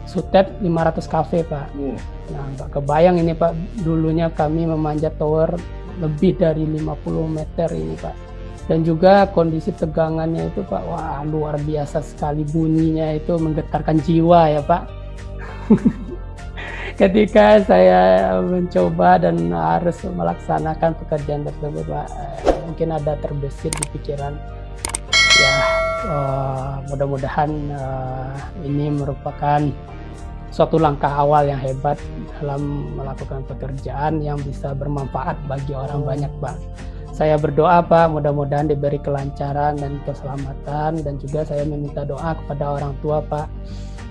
Sutet 500 Cafe Pak. Nah, Pak kebayang ini Pak, dulunya kami memanjat tower lebih dari 50 meter ini Pak. Dan juga kondisi tegangannya itu Pak, wah luar biasa sekali, bunyinya itu menggetarkan jiwa ya Pak. Ketika saya mencoba dan harus melaksanakan pekerjaan tersebut Pak, mungkin ada terbesit di pikiran ya mudah-mudahan ini merupakan suatu langkah awal yang hebat dalam melakukan pekerjaan yang bisa bermanfaat bagi orang banyak Pak. Saya berdoa Pak, mudah-mudahan diberi kelancaran dan keselamatan, dan juga saya meminta doa kepada orang tua Pak,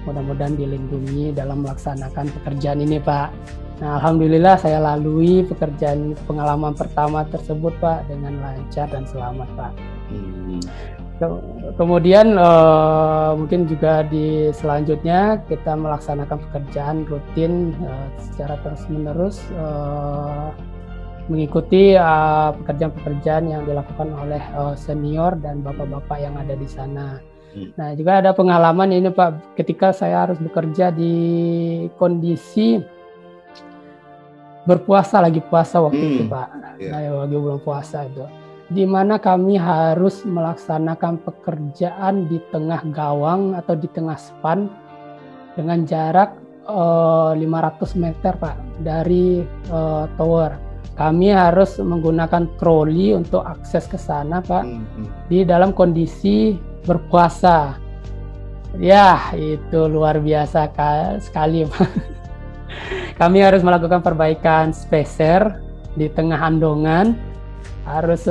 mudah-mudahan dilindungi dalam melaksanakan pekerjaan ini Pak. Nah, alhamdulillah saya lalui pengalaman pertama tersebut Pak dengan lancar dan selamat Pak. Kemudian mungkin juga di selanjutnya kita melaksanakan pekerjaan rutin secara terus-menerus mengikuti pekerjaan-pekerjaan yang dilakukan oleh senior dan bapak-bapak yang ada di sana. Nah, juga ada pengalaman ini Pak, ketika saya harus bekerja di kondisi berpuasa, lagi puasa waktu itu Pak. Nah, lagi bulan puasa itu, di mana kami harus melaksanakan pekerjaan di tengah gawang atau di tengah span dengan jarak 500 meter Pak dari tower. Kami harus menggunakan troli untuk akses ke sana Pak, di dalam kondisi berpuasa. Ya, itu luar biasa sekali Pak. Kami harus melakukan perbaikan spacer di tengah andongan, harus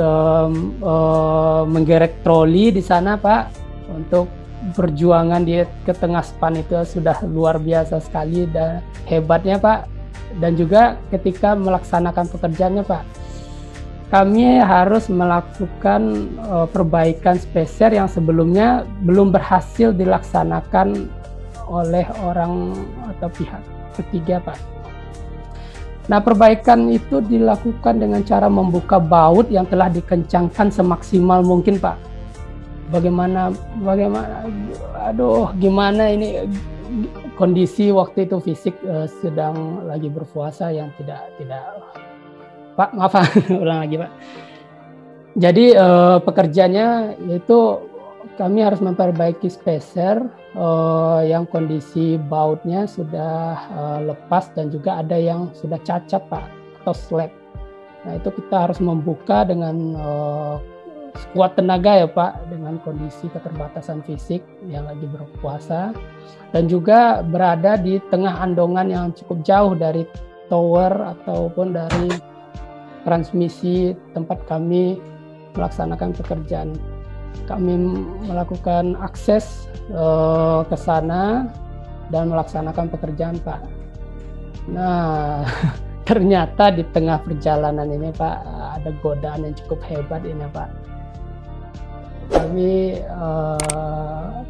menggerek troli di sana Pak, untuk perjuangan ke tengah span itu sudah luar biasa sekali dan hebatnya Pak. Dan juga ketika melaksanakan pekerjaannya Pak, kami harus melakukan perbaikan spacer yang sebelumnya belum berhasil dilaksanakan oleh orang atau pihak ketiga Pak. Nah, perbaikan itu dilakukan dengan cara membuka baut yang telah dikencangkan semaksimal mungkin Pak. Bagaimana gimana ini kondisi waktu itu fisik sedang lagi berpuasa yang tidak Pak, maaf ulang lagi Pak. Jadi pekerjaannya itu kami harus memperbaiki spacer yang kondisi bautnya sudah lepas dan juga ada yang sudah cacat Pak, atau slack. Nah, itu kita harus membuka dengan sekuat tenaga ya Pak, dengan kondisi keterbatasan fisik yang lagi berpuasa, dan juga berada di tengah andongan yang cukup jauh dari tower ataupun dari transmisi tempat kami melaksanakan pekerjaan. Kami melakukan akses ke sana dan melaksanakan pekerjaan Pak. Nah, ternyata di tengah perjalanan ini Pak, ada godaan yang cukup hebat ini Pak. Kami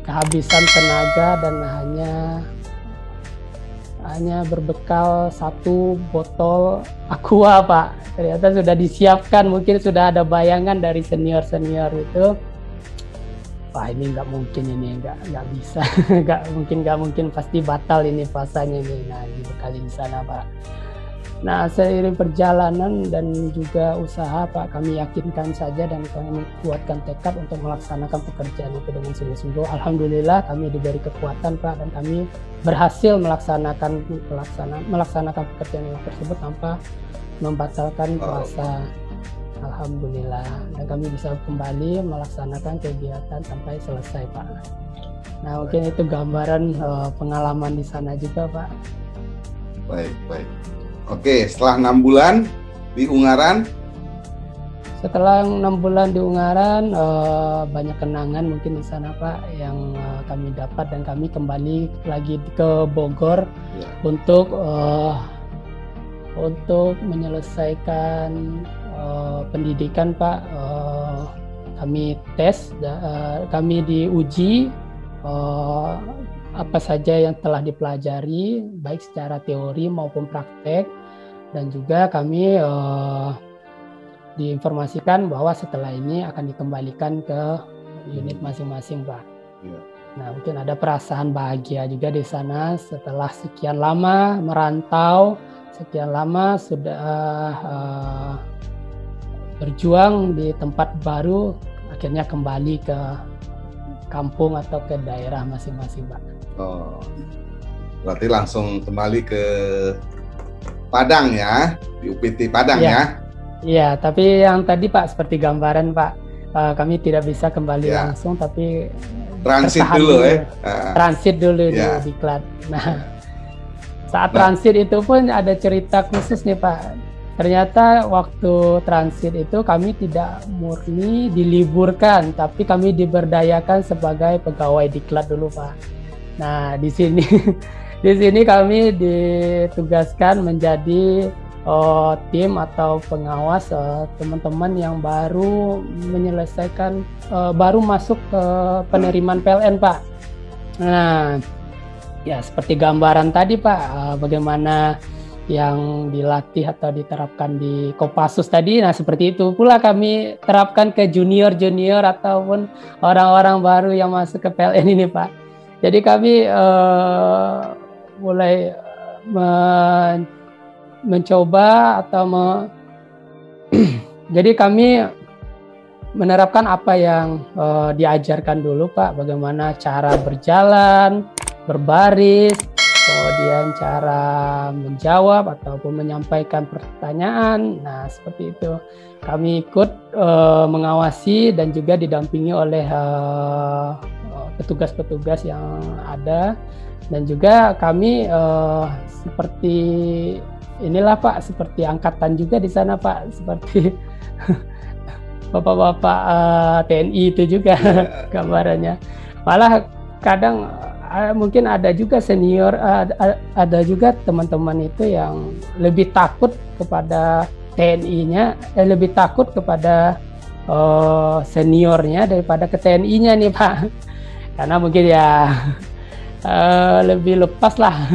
kehabisan tenaga dan hanya berbekal 1 botol aqua Pak. Ternyata sudah disiapkan, mungkin sudah ada bayangan dari senior-senior itu. Wah, ini nggak mungkin, ini nggak bisa, nggak mungkin pasti batal ini puasanya ini. Nah, dibekali di sana Pak. Nah, seiring perjalanan dan juga usaha Pak, kami yakinkan saja dan kami kuatkan tekad untuk melaksanakan pekerjaan itu dengan sungguh-sungguh. Alhamdulillah kami diberi kekuatan Pak, dan kami berhasil melaksanakan pekerjaan tersebut tanpa membatalkan puasa. Alhamdulillah, dan kami bisa kembali melaksanakan kegiatan sampai selesai Pak. Nah, mungkin itu gambaran pengalaman di sana juga Pak. Baik. Oke, setelah 6 bulan di Ungaran. Setelah 6 bulan di Ungaran, banyak kenangan mungkin di sana Pak yang kami dapat, dan kami kembali lagi ke Bogor untuk untuk menyelesaikan pendidikan Pak, kami tes, kami diuji apa saja yang telah dipelajari, baik secara teori maupun praktek, dan juga kami diinformasikan bahwa setelah ini akan dikembalikan ke unit masing-masing, Pak. Ya. Nah, mungkin ada perasaan bahagia juga di sana setelah sekian lama merantau, sekian lama sudah berjuang di tempat baru, akhirnya kembali ke kampung atau ke daerah masing-masing, Pak. Oh, berarti langsung kembali ke Padang ya, di UPT Padang ya? Iya, tapi yang tadi Pak seperti gambaran Pak, kami tidak bisa kembali langsung, tapi transit dulu transit dulu di diklat. Nah, saat transit itu pun ada cerita khusus nih Pak. Ternyata waktu transit itu kami tidak murni diliburkan, tapi kami diberdayakan sebagai pegawai diklat dulu Pak. Nah, di sini kami ditugaskan menjadi tim atau pengawas teman-teman yang baru menyelesaikan, baru masuk ke penerimaan PLN Pak. Nah, ya seperti gambaran tadi Pak, bagaimana yang dilatih atau diterapkan di Kopassus tadi, nah seperti itu pula kami terapkan ke junior-junior ataupun orang-orang baru yang masuk ke PLN ini Pak. Jadi kami mulai mencoba atau jadi kami menerapkan apa yang diajarkan dulu Pak, bagaimana cara berjalan, berbaris, kemudian cara menjawab ataupun menyampaikan pertanyaan. Nah, seperti itu. Kami ikut mengawasi dan juga didampingi oleh petugas-petugas yang ada, dan juga kami seperti inilah Pak, seperti angkatan juga di sana Pak, seperti bapak-bapak TNI itu juga gambarannya. Malah kadang mungkin ada juga senior, ada juga teman-teman itu yang lebih takut kepada TNI-nya, lebih takut kepada seniornya daripada ke TNI-nya nih Pak. Karena mungkin ya lebih lepas lah.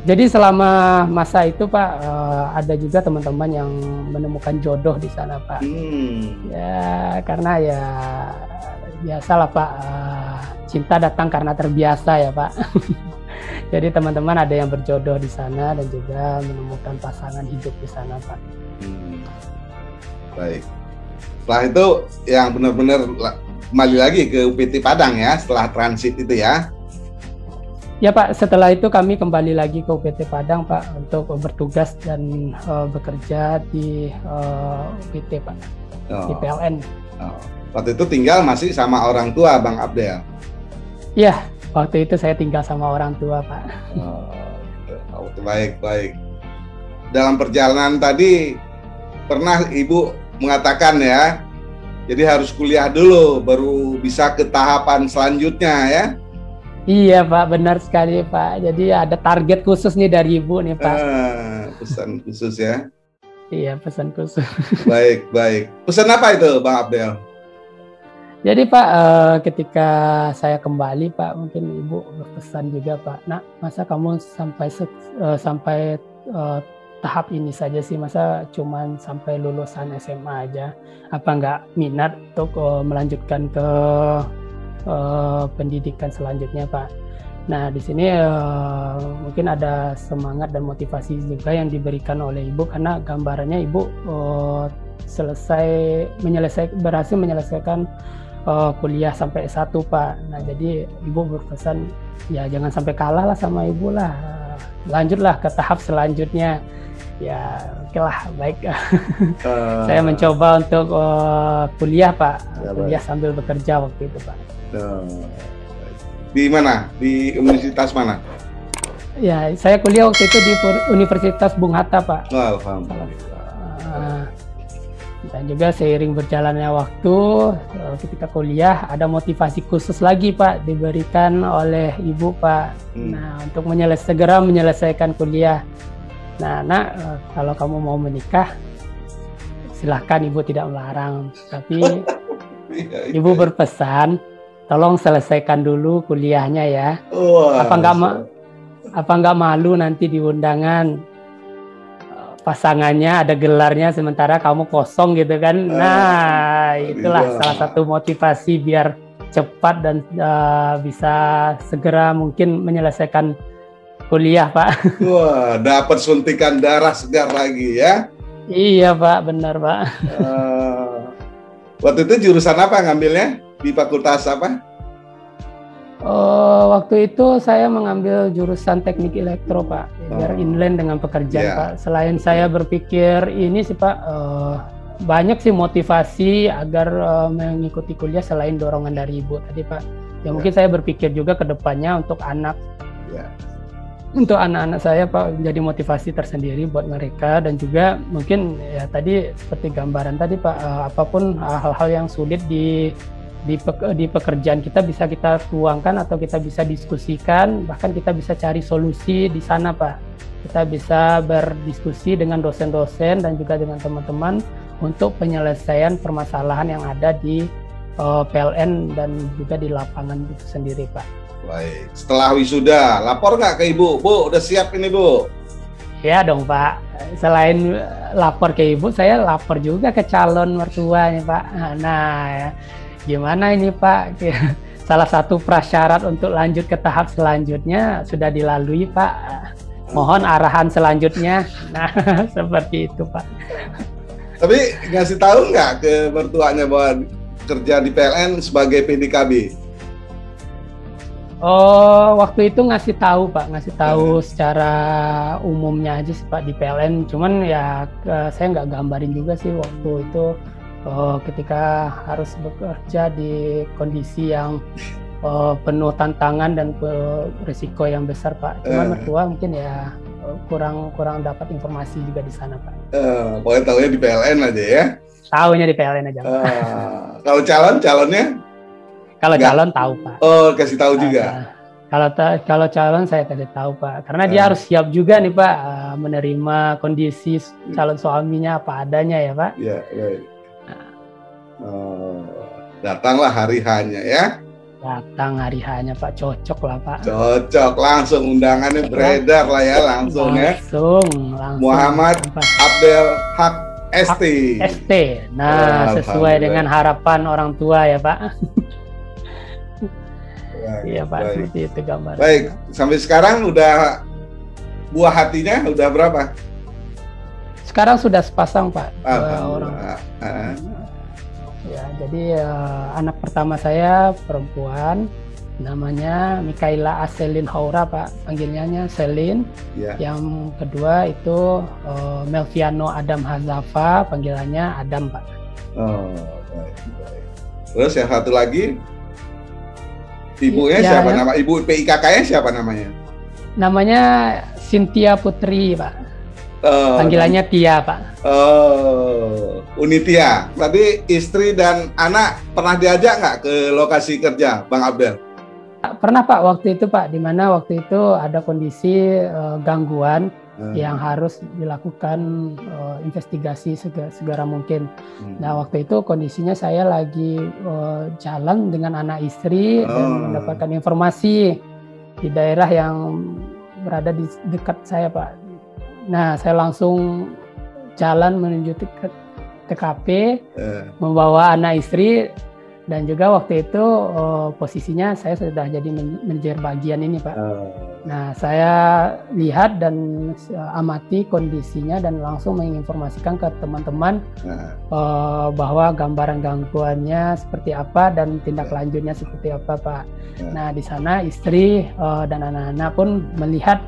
Jadi selama masa itu Pak, ada juga teman-teman yang menemukan jodoh di sana Pak. Ya karena ya biasalah Pak, cinta datang karena terbiasa ya Pak. Jadi teman-teman ada yang berjodoh di sana dan juga menemukan pasangan hidup di sana Pak. Baik. Setelah itu yang benar-benar kembali lagi ke UPT Padang ya, setelah transit itu ya? Ya Pak, setelah itu kami kembali lagi ke UPT Padang Pak untuk bertugas dan bekerja di UPT Pak, di PLN. Waktu itu tinggal masih sama orang tua Bang Abdel? Iya, waktu itu saya tinggal sama orang tua Pak. Baik. Dalam perjalanan tadi pernah Ibu mengatakan ya, jadi harus kuliah dulu baru bisa ke tahapan selanjutnya ya? Iya Pak, benar sekali Pak. Jadi ada target khusus nih dari Ibu nih Pak. Pesan khusus ya? Iya, pesan khusus. Baik. Pesan apa itu Bang Abdel? Jadi Pak, ketika saya kembali Pak, mungkin Ibu berpesan juga Pak, nak masa kamu sampai tahap ini saja sih, masa cuman sampai lulusan SMA aja, apa nggak minat untuk melanjutkan ke pendidikan selanjutnya Pak. Nah di sini mungkin ada semangat dan motivasi juga yang diberikan oleh Ibu, karena gambarannya Ibu berhasil menyelesaikan kuliah sampai S1 Pak. Nah jadi Ibu berpesan ya jangan sampai kalah lah sama Ibu lah, lanjutlah ke tahap selanjutnya. Ya oke lah, baik. Saya mencoba untuk kuliah Pak, kuliah sambil bekerja waktu itu Pak. Di mana? Di universitas mana? Ya saya kuliah waktu itu di Universitas Bung Hatta Pak. Alhamdulillah. Dan juga seiring berjalannya waktu, ketika kuliah ada motivasi khusus lagi Pak diberikan oleh Ibu Pak. Nah untuk segera menyelesaikan kuliah. Nah, nak, kalau kamu mau menikah, silahkan, ibu tidak melarang. Tapi ibu berpesan, tolong selesaikan dulu kuliahnya ya. Apa nggak malu nanti di undangan pasangannya ada gelarnya sementara kamu kosong gitu kan? Nah, itulah salah satu motivasi biar cepat dan bisa segera mungkin menyelesaikan kuliah, Pak. Wah, dapat suntikan darah segar lagi ya? Iya, Pak, benar, Pak. Waktu itu jurusan apa ngambilnya? Di fakultas apa? Waktu itu saya mengambil jurusan teknik elektro, Pak, biar inline dengan pekerjaan, Pak. Selain saya berpikir ini sih, Pak, banyak sih motivasi agar mengikuti kuliah selain dorongan dari ibu tadi, Pak. Ya mungkin saya berpikir juga ke depannya untuk anak. Untuk anak-anak saya, Pak, menjadi motivasi tersendiri buat mereka, dan juga mungkin ya tadi seperti gambaran tadi, Pak, apapun hal-hal yang sulit di pekerjaan kita bisa kita tuangkan atau kita bisa diskusikan, bahkan kita bisa cari solusi di sana, Pak. Kita bisa berdiskusi dengan dosen-dosen dan juga dengan teman-teman untuk penyelesaian permasalahan yang ada di PLN dan juga di lapangan itu sendiri, Pak. Baik, setelah wisuda, lapor nggak ke ibu? Bu, udah siap ini, Bu? Ya dong, Pak. Selain lapor ke ibu, saya lapor juga ke calon mertua nih, Pak. Nah, gimana ini, Pak? Salah satu prasyarat untuk lanjut ke tahap selanjutnya sudah dilalui, Pak. Mohon arahan selanjutnya. Nah, seperti itu, Pak. Tapi ngasih tahu nggak ke mertuanya bahwa kerja di PLN sebagai PDKB? Waktu itu ngasih tahu, Pak, secara umumnya aja sih, Pak, di PLN. Cuman ya saya nggak gambarin juga sih waktu itu ketika harus bekerja di kondisi yang penuh tantangan dan risiko yang besar, Pak. Cuman mertua mungkin ya kurang dapat informasi juga di sana, Pak. Pokoknya tahunya di PLN aja ya? Tahunya di PLN aja, Pak. Kalau calonnya? Kalau calon tahu, Pak. Kasih tahu juga. Kalau calon saya kasih tahu, Pak. Karena dia harus siap juga nih, Pak, menerima kondisi calon suaminya apa adanya ya, Pak. Iya, baik. Datanglah hari H-nya ya. Datang hari H-nya, Pak. Cocok lah, Pak. Cocok, langsung undangannya beredar lah ya, langsung ya. Langsung. Muhammad Abdel Haq ST. Nah, sesuai dengan harapan orang tua ya, Pak. Iya, Pak, seperti itu gambar. Baik, sampai sekarang udah buah hatinya udah berapa? Sekarang sudah sepasang, Pak. Orang. Ya, jadi anak pertama saya perempuan, namanya Mikaela Aselin Haura, Pak. Panggilannya Selin. Ya. Yang kedua itu Melviano Adam Hazafa, panggilannya Adam, Pak. Baik. Terus yang satu lagi? Ibunya siapa nama? Ibu PIKK-nya siapa namanya? Namanya Cynthia Putri, Pak. Panggilannya Tia, Pak. Unitia. Tadi istri dan anak pernah diajak nggak ke lokasi kerja, Bang Abdel? Pernah, Pak, waktu itu, Pak. Di mana waktu itu ada kondisi gangguan yang harus dilakukan investigasi segera mungkin. Nah, waktu itu kondisinya saya lagi jalan dengan anak istri dan mendapatkan informasi di daerah yang berada di dekat saya, Pak. Nah, saya langsung jalan menuju ke TKP, membawa anak istri. Dan juga waktu itu posisinya saya sudah jadi manajer bagian ini, Pak. Nah, saya lihat dan amati kondisinya dan langsung menginformasikan ke teman-teman bahwa gambaran gangguannya seperti apa dan tindak lanjutnya seperti apa, Pak. Nah, di sana istri dan anak-anak pun melihat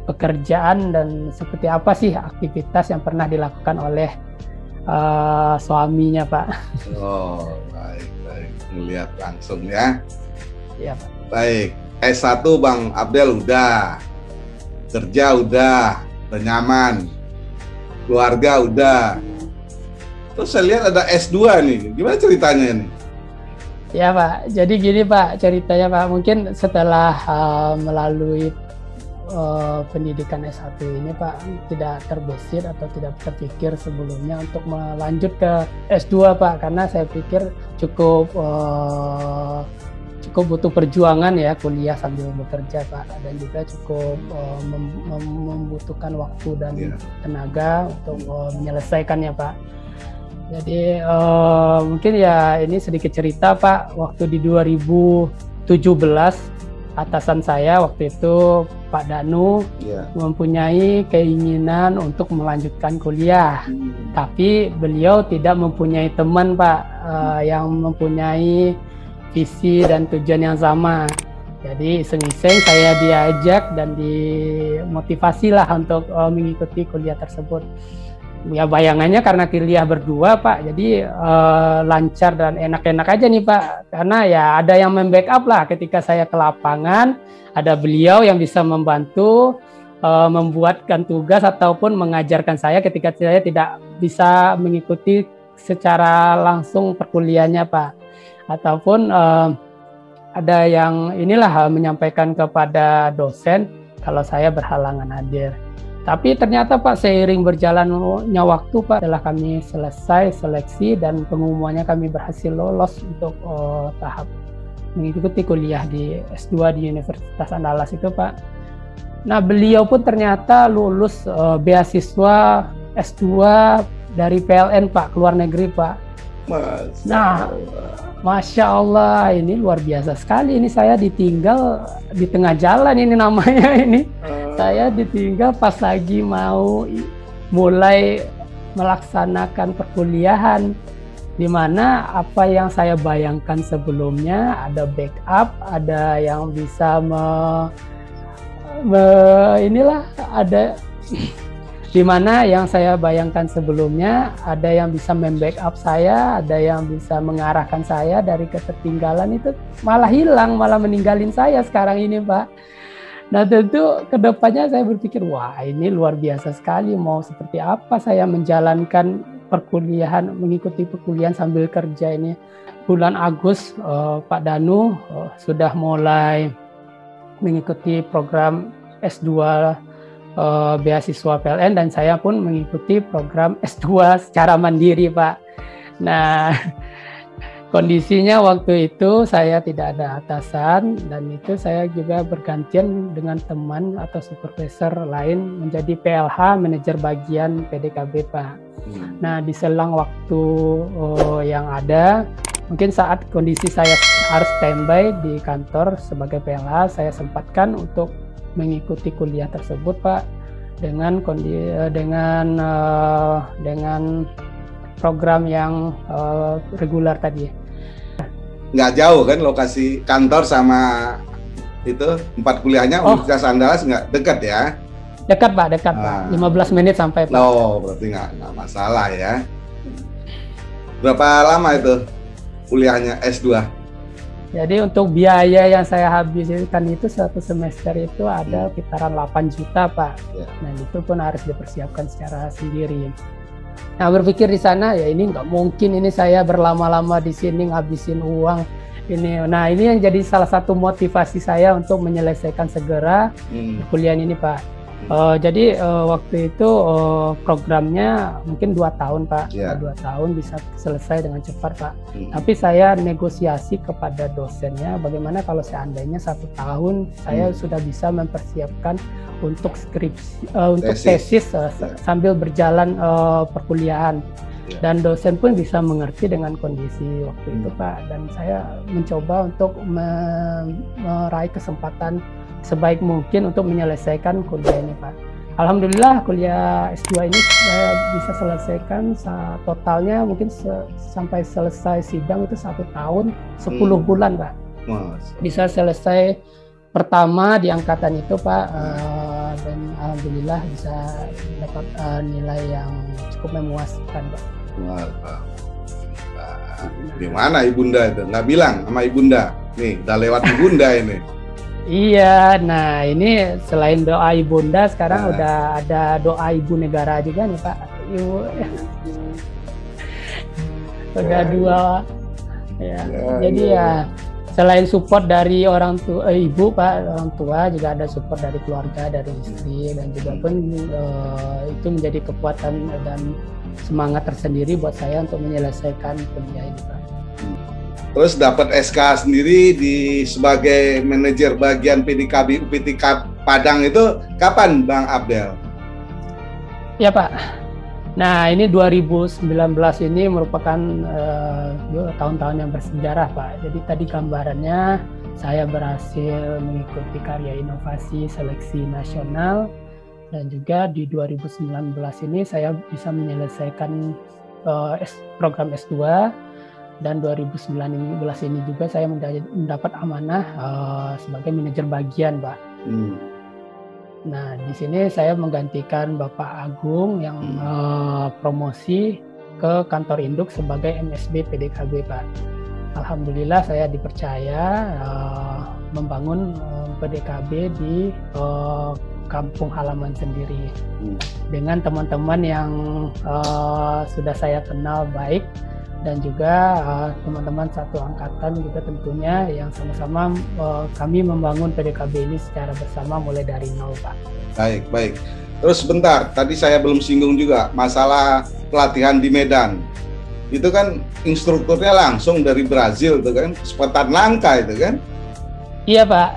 pekerjaan dan seperti apa sih aktivitas yang pernah dilakukan oleh suaminya, Pak. Baik. Melihat langsung ya. Iya, Pak. Baik, S1 Bang Abdel udah, kerja udah nyaman, keluarga udah. Terus saya lihat ada S2 nih, gimana ceritanya nih? Ya, Pak, jadi gini, Pak, ceritanya, Pak. Mungkin setelah melalui pendidikan S1 ini Pak tidak terbesit atau tidak terpikir sebelumnya untuk melanjut ke S2 Pak, karena saya pikir cukup butuh perjuangan ya kuliah sambil bekerja Pak, dan juga cukup membutuhkan waktu dan tenaga untuk menyelesaikannya Pak. Jadi mungkin ya ini sedikit cerita Pak, waktu di 2017 atasan saya waktu itu Pak Danu mempunyai keinginan untuk melanjutkan kuliah, tapi beliau tidak mempunyai teman Pak yang mempunyai visi dan tujuan yang sama. Jadi iseng-iseng saya diajak dan dimotivasi lah untuk mengikuti kuliah tersebut. Ya bayangannya karena kuliah berdua Pak, jadi lancar dan enak-enak aja nih Pak, karena ya ada yang membackup lah ketika saya ke lapangan, ada beliau yang bisa membantu membuatkan tugas ataupun mengajarkan saya ketika saya tidak bisa mengikuti secara langsung perkuliahannya Pak, ataupun ada yang menyampaikan kepada dosen kalau saya berhalangan hadir. Tapi ternyata Pak, seiring berjalannya waktu Pak, setelah kami selesai seleksi dan pengumumannya kami berhasil lolos untuk tahap mengikuti kuliah di S2 di Universitas Andalas itu Pak. Nah beliau pun ternyata lulus beasiswa S2 dari PLN Pak, keluar negeri Pak. Nah Masya Allah, ini luar biasa sekali. Ini saya ditinggal di tengah jalan ini namanya ini. Saya ditinggal pas lagi mau mulai melaksanakan perkuliahan, di mana apa yang saya bayangkan sebelumnya ada backup, ada yang bisa ada di mana yang saya bayangkan sebelumnya ada yang bisa membackup saya, ada yang bisa mengarahkan saya dari ketertinggalan, itu malah hilang, malah meninggalin saya sekarang ini Pak. Nah tentu kedepannya saya berpikir, wah ini luar biasa sekali, mau seperti apa saya menjalankan perkuliahan, mengikuti perkuliahan sambil kerja ini. Bulan Agustus Pak Danu sudah mulai mengikuti program S2 beasiswa PLN, dan saya pun mengikuti program S2 secara mandiri Pak. Nah kondisinya waktu itu saya tidak ada atasan, dan itu saya juga bergantian dengan teman atau supervisor lain menjadi PLH, manajer bagian PDKB Pak. Nah di selang waktu yang ada, mungkin saat kondisi saya harus standby di kantor sebagai PLH, saya sempatkan untuk mengikuti kuliah tersebut Pak, dengan program yang reguler tadi. Nggak jauh kan lokasi kantor sama itu tempat kuliahnya? Universitas Andalas nggak dekat ya? Dekat Pak, dekat Pak. 15 menit sampai Pak. Oh, berarti nggak masalah ya. Berapa lama itu kuliahnya S2? Jadi untuk biaya yang saya habiskan itu satu semester itu ada kitaran 8 juta Pak. Dan itu pun harus dipersiapkan secara sendiri. Nah berpikir di sana ya ini nggak mungkin ini saya berlama-lama di sini ngabisin uang ini. Nah ini yang jadi salah satu motivasi saya untuk menyelesaikan segera kuliah ini Pak. Jadi waktu itu programnya mungkin 2 tahun Pak, 2 tahun bisa selesai dengan cepat Pak. Tapi saya negosiasi kepada dosennya, bagaimana kalau seandainya 1 tahun saya sudah bisa mempersiapkan untuk skripsi, untuk tesis sambil berjalan perkuliahan. Dan dosen pun bisa mengerti dengan kondisi waktu itu Pak. Dan saya mencoba untuk meraih kesempatan sebaik mungkin untuk menyelesaikan kuliah ini Pak. Alhamdulillah kuliah S2 ini saya bisa selesaikan totalnya mungkin sampai selesai sidang itu 1 tahun 10 bulan Pak. Bisa selesai pertama di angkatan itu Pak, dan alhamdulillah bisa dapat nilai yang cukup memuaskan Pak. Di mana ibunda itu? Nggak bilang sama ibunda? Nih, udah lewat ibunda ini. Iya, nah ini selain doa ibunda sekarang udah ada doa ibu negara juga nih Pak. Ibu udah 2 ya. Jadi ya selain support dari orang tua, ibu Pak, orang tua, juga ada support dari keluarga, dari istri, dan juga pun itu menjadi kekuatan dan semangat tersendiri buat saya untuk menyelesaikan kuliah ini Pak. Terus dapat SK sendiri sebagai manajer bagian PDKB UPT Padang itu kapan Bang Abdel? Ya Pak. Nah, ini 2019 ini merupakan tahun-tahun yang bersejarah Pak. Jadi tadi gambarannya saya berhasil mengikuti karya inovasi seleksi nasional, dan juga di 2019 ini saya bisa menyelesaikan program S2, dan 2019 ini juga saya mendapat amanah sebagai manajer bagian Pak. Nah, di sini saya menggantikan Bapak Agung yang promosi ke kantor induk sebagai MSB PDKB, Pak. Alhamdulillah saya dipercaya membangun PDKB di kampung halaman sendiri dengan teman-teman yang sudah saya kenal baik, dan juga teman-teman satu angkatan juga tentunya yang sama-sama kami membangun PDKB ini secara bersama mulai dari nol Pak. Baik. Terus sebentar, tadi saya belum singgung juga masalah pelatihan di Medan. Itu kan instrukturnya langsung dari Brazil tuh kan, sepetan langka itu kan? Iya Pak.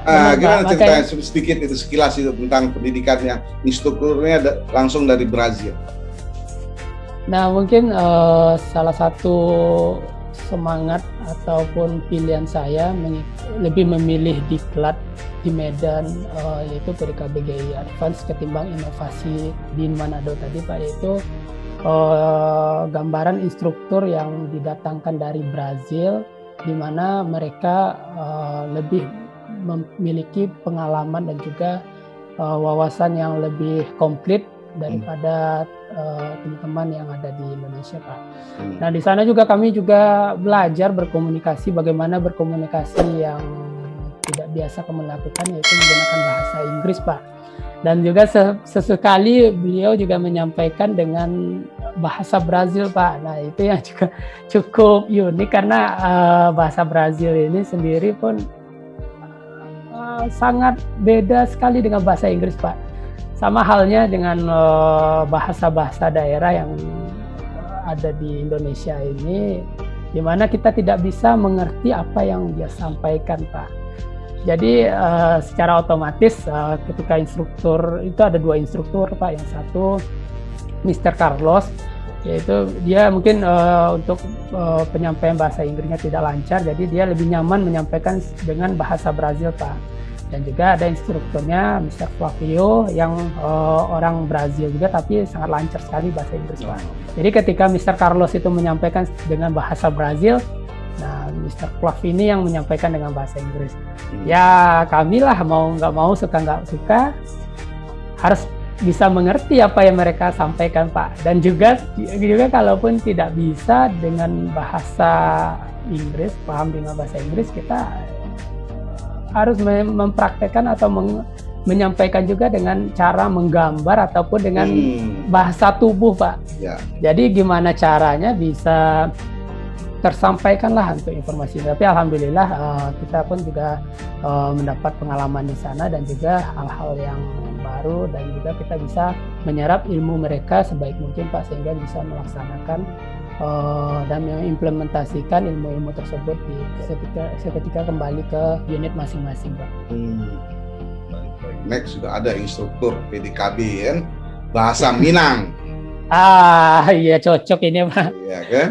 Gimana ceritanya sedikit itu sekilas itu tentang pendidikannya, instrukturnya langsung dari Brazil. Nah, mungkin salah satu semangat ataupun pilihan saya lebih memilih diklat di Medan, yaitu PDKB GI Advance ketimbang inovasi di Manado tadi Pak, yaitu gambaran instruktur yang didatangkan dari Brazil, di mana mereka lebih memiliki pengalaman dan juga wawasan yang lebih komplit daripada teman-teman yang ada di Indonesia Pak. Nah, di sana juga kami juga belajar berkomunikasi, bagaimana berkomunikasi yang tidak biasa kami lakukan, yaitu menggunakan bahasa Inggris Pak. Dan juga sesekali beliau juga menyampaikan dengan bahasa Brazil Pak. Nah, itu yang juga cukup unik karena bahasa Brazil ini sendiri pun sangat beda sekali dengan bahasa Inggris Pak. Sama halnya dengan bahasa-bahasa daerah yang ada di Indonesia ini, di mana kita tidak bisa mengerti apa yang dia sampaikan Pak. Jadi secara otomatis ketika instruktur itu ada dua instruktur Pak, yang satu Mr. Carlos, yaitu dia mungkin untuk penyampaian bahasa Inggrisnya tidak lancar, jadi dia lebih nyaman menyampaikan dengan bahasa Brazil Pak. Dan juga ada instrukturnya Mr. Flavio yang orang Brazil juga, tapi sangat lancar sekali bahasa Inggris Pak. Jadi ketika Mr. Carlos itu menyampaikan dengan bahasa Brazil, nah Mr. Flavio ini yang menyampaikan dengan bahasa Inggris. Ya kami lah mau nggak mau, suka nggak suka, harus bisa mengerti apa yang mereka sampaikan Pak. Dan juga kalaupun tidak bisa dengan bahasa Inggris, paham dengan bahasa Inggris, kita harus mempraktekkan atau menyampaikan juga dengan cara menggambar ataupun dengan bahasa tubuh Pak. Ya. Jadi gimana caranya bisa tersampaikanlah untuk informasi. Tapi alhamdulillah kita pun juga mendapat pengalaman di sana, dan juga hal-hal yang baru, dan juga kita bisa menyerap ilmu mereka sebaik mungkin Pak, sehingga bisa melaksanakan dan mengimplementasikan ilmu-ilmu tersebut seketika kembali ke unit masing-masing Pak. Next sudah ada instruktur PDKB kan, bahasa Minang. Iya cocok ini Pak. Iya kan,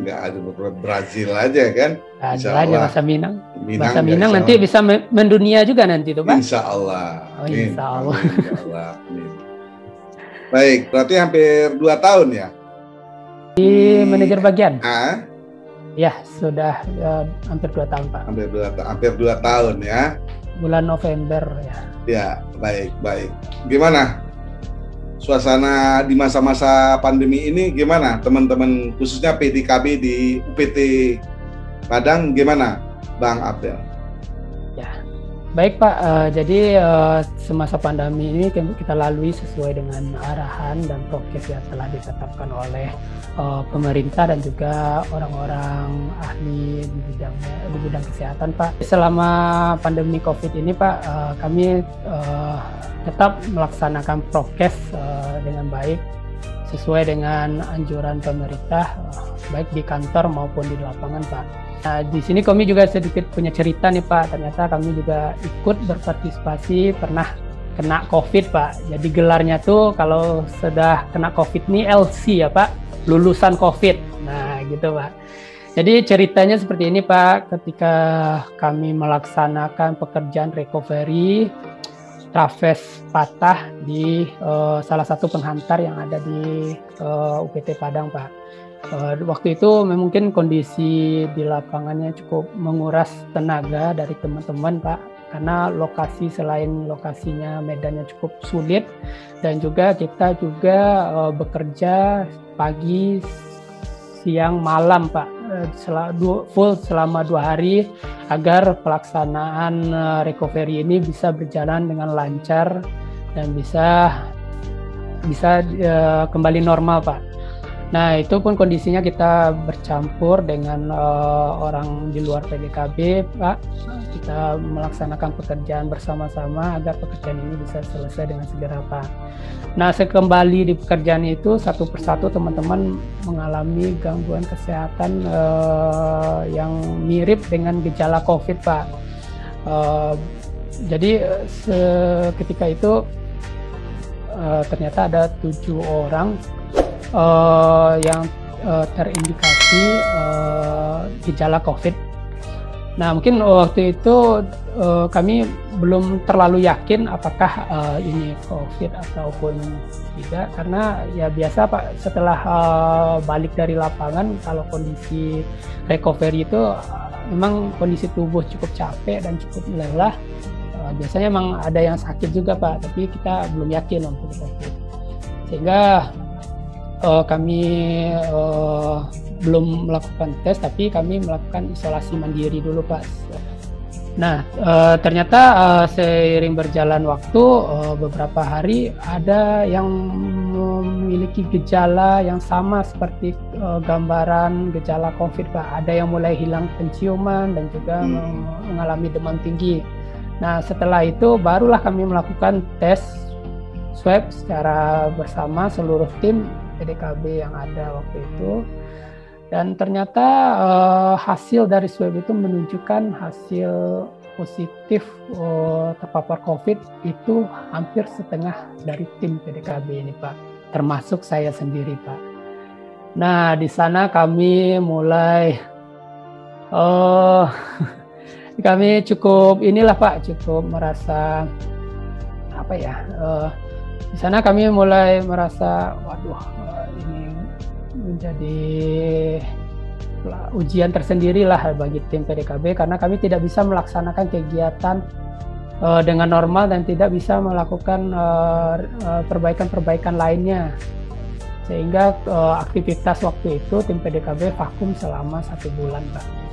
nggak ada Brazil aja kan. Ada aja bahasa Minang. Bahasa Minang nanti bisa mendunia juga nanti tuh Pak. Insya Allah. Insya Allah. Baik, berarti hampir 2 tahun ya? Di manajer bagian? Ya, sudah hampir 2 tahun Pak. Hampir 2 tahun ya? Bulan November ya. Ya, baik. Gimana suasana di masa-masa pandemi ini, gimana teman-teman khususnya PDKB di UPT Padang, gimana Bang Abdel? Ya, Baik Pak, jadi semasa pandemi ini kita lalui sesuai dengan arahan dan prokes yang telah ditetapkan oleh pemerintah dan juga orang-orang ahli di bidang kesehatan Pak. Selama pandemi COVID ini Pak, kami tetap melaksanakan prokes dengan baik sesuai dengan anjuran pemerintah, baik di kantor maupun di lapangan Pak. Nah, di sini kami juga sedikit punya cerita nih Pak. Ternyata kami juga ikut berpartisipasi pernah kena COVID Pak. Jadi gelarnya tuh kalau sudah kena COVID nih LC ya Pak, lulusan COVID. Nah gitu Pak. Jadi ceritanya seperti ini Pak. Ketika kami melaksanakan pekerjaan recovery trapez patah di salah satu penghantar yang ada di UPT Padang Pak. Waktu itu mungkin kondisi di lapangannya cukup menguras tenaga dari teman-teman Pak, karena lokasi selain lokasinya medannya cukup sulit dan juga kita juga bekerja pagi, siang, malam Pak, full selama 2 hari agar pelaksanaan recovery ini bisa berjalan dengan lancar dan bisa kembali normal Pak. Nah itu pun kondisinya kita bercampur dengan orang di luar PDKB Pak. Kita melaksanakan pekerjaan bersama-sama agar pekerjaan ini bisa selesai dengan segera Pak. Nah sekembali di pekerjaan itu satu persatu teman-teman mengalami gangguan kesehatan yang mirip dengan gejala COVID Pak. Jadi ketika itu ternyata ada 7 orang yang terindikasi gejala COVID. Nah mungkin waktu itu kami belum terlalu yakin apakah ini COVID ataupun tidak, karena ya biasa Pak setelah balik dari lapangan kalau kondisi recovery itu memang kondisi tubuh cukup capek dan cukup lelah. Biasanya memang ada yang sakit juga Pak, tapi kita belum yakin untuk COVID. Sehingga kami belum melakukan tes, tapi kami melakukan isolasi mandiri dulu Pak. Nah ternyata seiring berjalan waktu beberapa hari ada yang memiliki gejala yang sama seperti gambaran gejala COVID Pak. Ada yang mulai hilang penciuman dan juga mengalami demam tinggi. Nah setelah itu barulah kami melakukan tes swab secara bersama seluruh tim PDKB yang ada waktu itu, dan ternyata hasil dari swab itu menunjukkan hasil positif terpapar COVID itu hampir setengah dari tim PDKB ini Pak, termasuk saya sendiri Pak. Nah di sana kami mulai kami cukup merasa apa ya? Di sana kami mulai merasa, waduh, ini menjadi ujian tersendiri lah bagi tim PDKB, karena kami tidak bisa melaksanakan kegiatan dengan normal dan tidak bisa melakukan perbaikan-perbaikan lainnya. Sehingga aktivitas waktu itu tim PDKB vakum selama 1 bulan Pak.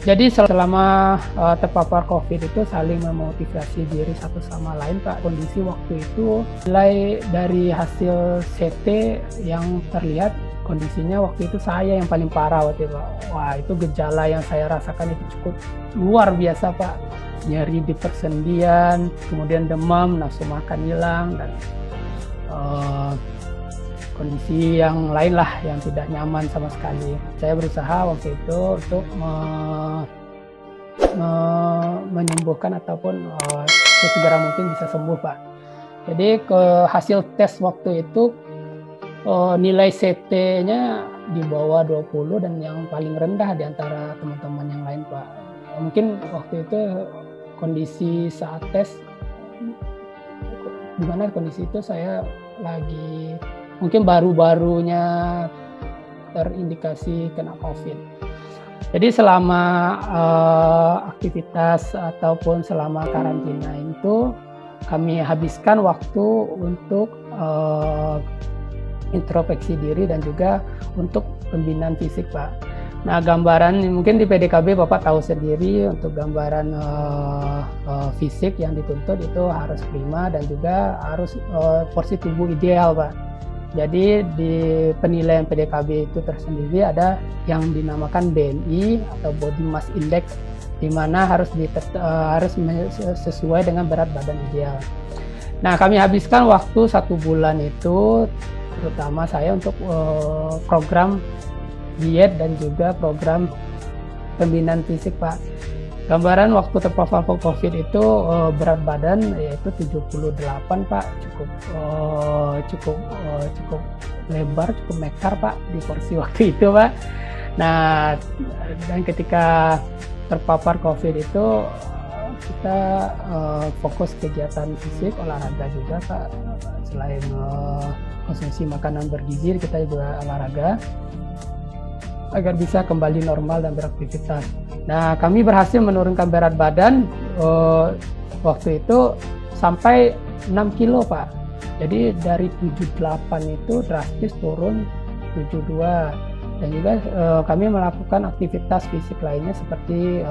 Jadi selama terpapar COVID itu saling memotivasi diri satu sama lain Pak. Kondisi waktu itu mulai dari hasil CT yang terlihat kondisinya waktu itu saya yang paling parah waktu itu Pak. Wah itu gejala yang saya rasakan itu cukup luar biasa Pak. Nyeri di persendian, kemudian demam, nafsu makan hilang, dan kondisi yang lain lah yang tidak nyaman sama sekali. Saya berusaha waktu itu untuk menyembuhkan ataupun sesegera mungkin bisa sembuh Pak. Jadi hasil tes waktu itu nilai CT-nya di bawah 20 dan yang paling rendah di antara teman-teman yang lain Pak. Mungkin waktu itu kondisi saat tes, dimana kondisi itu saya lagi mungkin baru-barunya terindikasi kena COVID. Jadi selama aktivitas ataupun selama karantina itu kami habiskan waktu untuk introspeksi diri dan juga untuk pembinaan fisik Pak. Nah, gambaran mungkin di PDKB Bapak tahu sendiri untuk gambaran fisik yang dituntut itu harus prima dan juga harus porsi tubuh ideal, Pak. Jadi di penilaian PDKB itu tersendiri ada yang dinamakan BMI atau Body Mass Index, di mana harus sesuai dengan berat badan ideal. Nah, kami habiskan waktu 1 bulan itu, terutama saya untuk program diet dan juga program pembinaan fisik, Pak. Gambaran waktu terpapar COVID itu berat badan yaitu 78, Pak. Cukup lebar, cukup mekar, Pak, di porsi waktu itu, Pak. Nah, dan ketika terpapar COVID itu kita fokus kegiatan fisik, olahraga juga, Pak. Selain konsumsi makanan bergizi, kita juga olahraga agar bisa kembali normal dan beraktivitas. Nah, kami berhasil menurunkan berat badan waktu itu sampai 6 kilo, Pak. Jadi dari 78 itu drastis turun 72. Dan juga kami melakukan aktivitas fisik lainnya seperti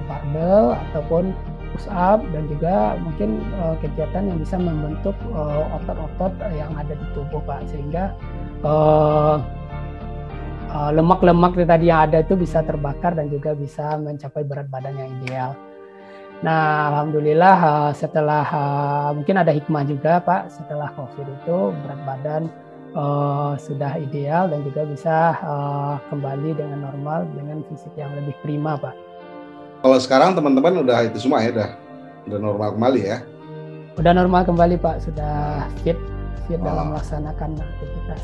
barbel ataupun push up dan juga mungkin kegiatan yang bisa membentuk otot-otot yang ada di tubuh, Pak, sehingga lemak-lemak tadi yang ada itu bisa terbakar dan juga bisa mencapai berat badan yang ideal. Nah, alhamdulillah setelah mungkin ada hikmah juga, Pak, setelah COVID itu berat badan sudah ideal dan juga bisa kembali dengan normal dengan fisik yang lebih prima, Pak. Kalau sekarang teman-teman udah itu semua ya, udah normal kembali ya? Udah normal kembali, Pak, sudah fit dalam melaksanakan aktivitas.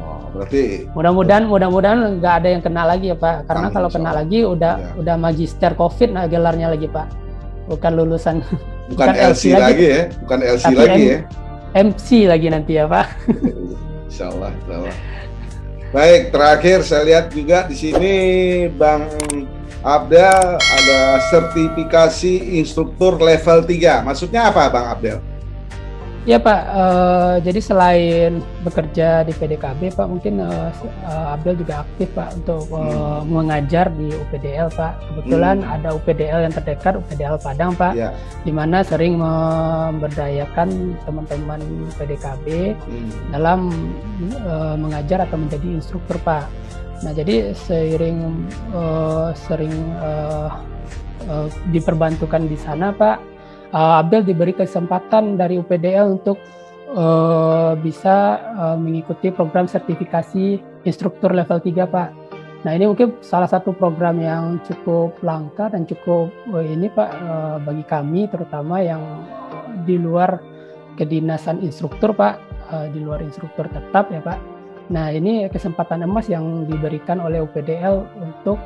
Oh, berarti mudah-mudahan nggak ada yang kena lagi ya, Pak. Karena kalau kena lagi udah magister COVID gelarnya lagi, Pak. Bukan lulusan. Bukan LC lagi ya, bukan LC lagi ya. MC lagi nanti ya, Pak. Insya Allah. Baik, terakhir saya lihat juga di sini Bang Abdel ada sertifikasi instruktur level 3. Maksudnya apa, Bang Abdel? Ya, Pak, jadi selain bekerja di PDKB, Pak, mungkin Abdel juga aktif, Pak, untuk mengajar di UPDL, Pak. Kebetulan ada UPDL yang terdekat, UPDL Padang, Pak, di mana sering memberdayakan teman-teman PDKB dalam mengajar atau menjadi instruktur, Pak. Nah, jadi sering diperbantukan di sana, Pak. Abdel diberi kesempatan dari UPDL untuk bisa mengikuti program sertifikasi instruktur level 3, Pak. Nah, ini mungkin salah satu program yang cukup langka dan cukup ini, Pak, bagi kami terutama yang di luar kedinasan instruktur, Pak, di luar instruktur tetap ya, Pak. Nah, ini kesempatan emas yang diberikan oleh UPDL untuk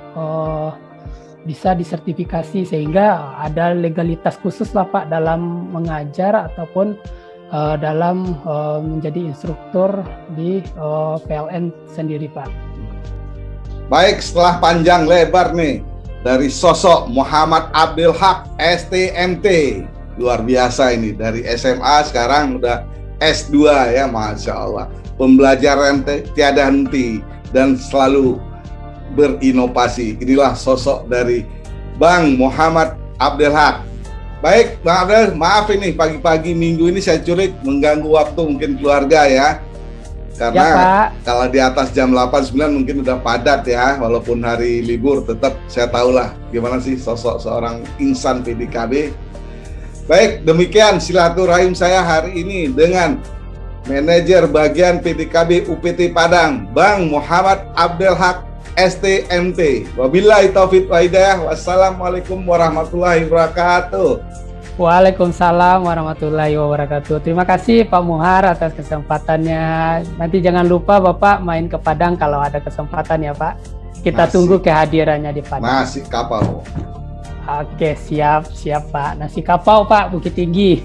bisa disertifikasi sehingga ada legalitas khusus lah, Pak, dalam mengajar ataupun dalam menjadi instruktur di PLN sendiri, Pak. Baik, setelah panjang lebar nih dari sosok Muhammad Abdel Haq STMT, luar biasa ini, dari SMA sekarang udah S2 ya, Masya Allah. Pembelajaran tiada henti dan selalu berinovasi. Inilah sosok dari Bang Muhammad Abdel Haq. Baik, Bang Abdel, maaf ini pagi-pagi minggu ini saya curi mengganggu waktu mungkin keluarga ya. Karena ya, kalau di atas jam 8-9 mungkin udah padat ya, walaupun hari libur tetap saya tahulah gimana sih sosok seorang insan PDKB. Baik, demikian silaturahim saya hari ini dengan Manajer Bagian PDKB UPT Padang, Bang Muhammad Abdel Haq STMT. Wabillahi taufiq wa hidayah. Wassalamualaikum warahmatullahi wabarakatuh. Waalaikumsalam warahmatullahi wabarakatuh. Terima kasih Pak Muhar atas kesempatannya. Nanti jangan lupa Bapak main ke Padang kalau ada kesempatan ya, Pak. Kita tunggu kehadirannya di Padang. Nasi kapau. Oke, siap Pak. Nasi kapau, Pak, Bukit Tinggi.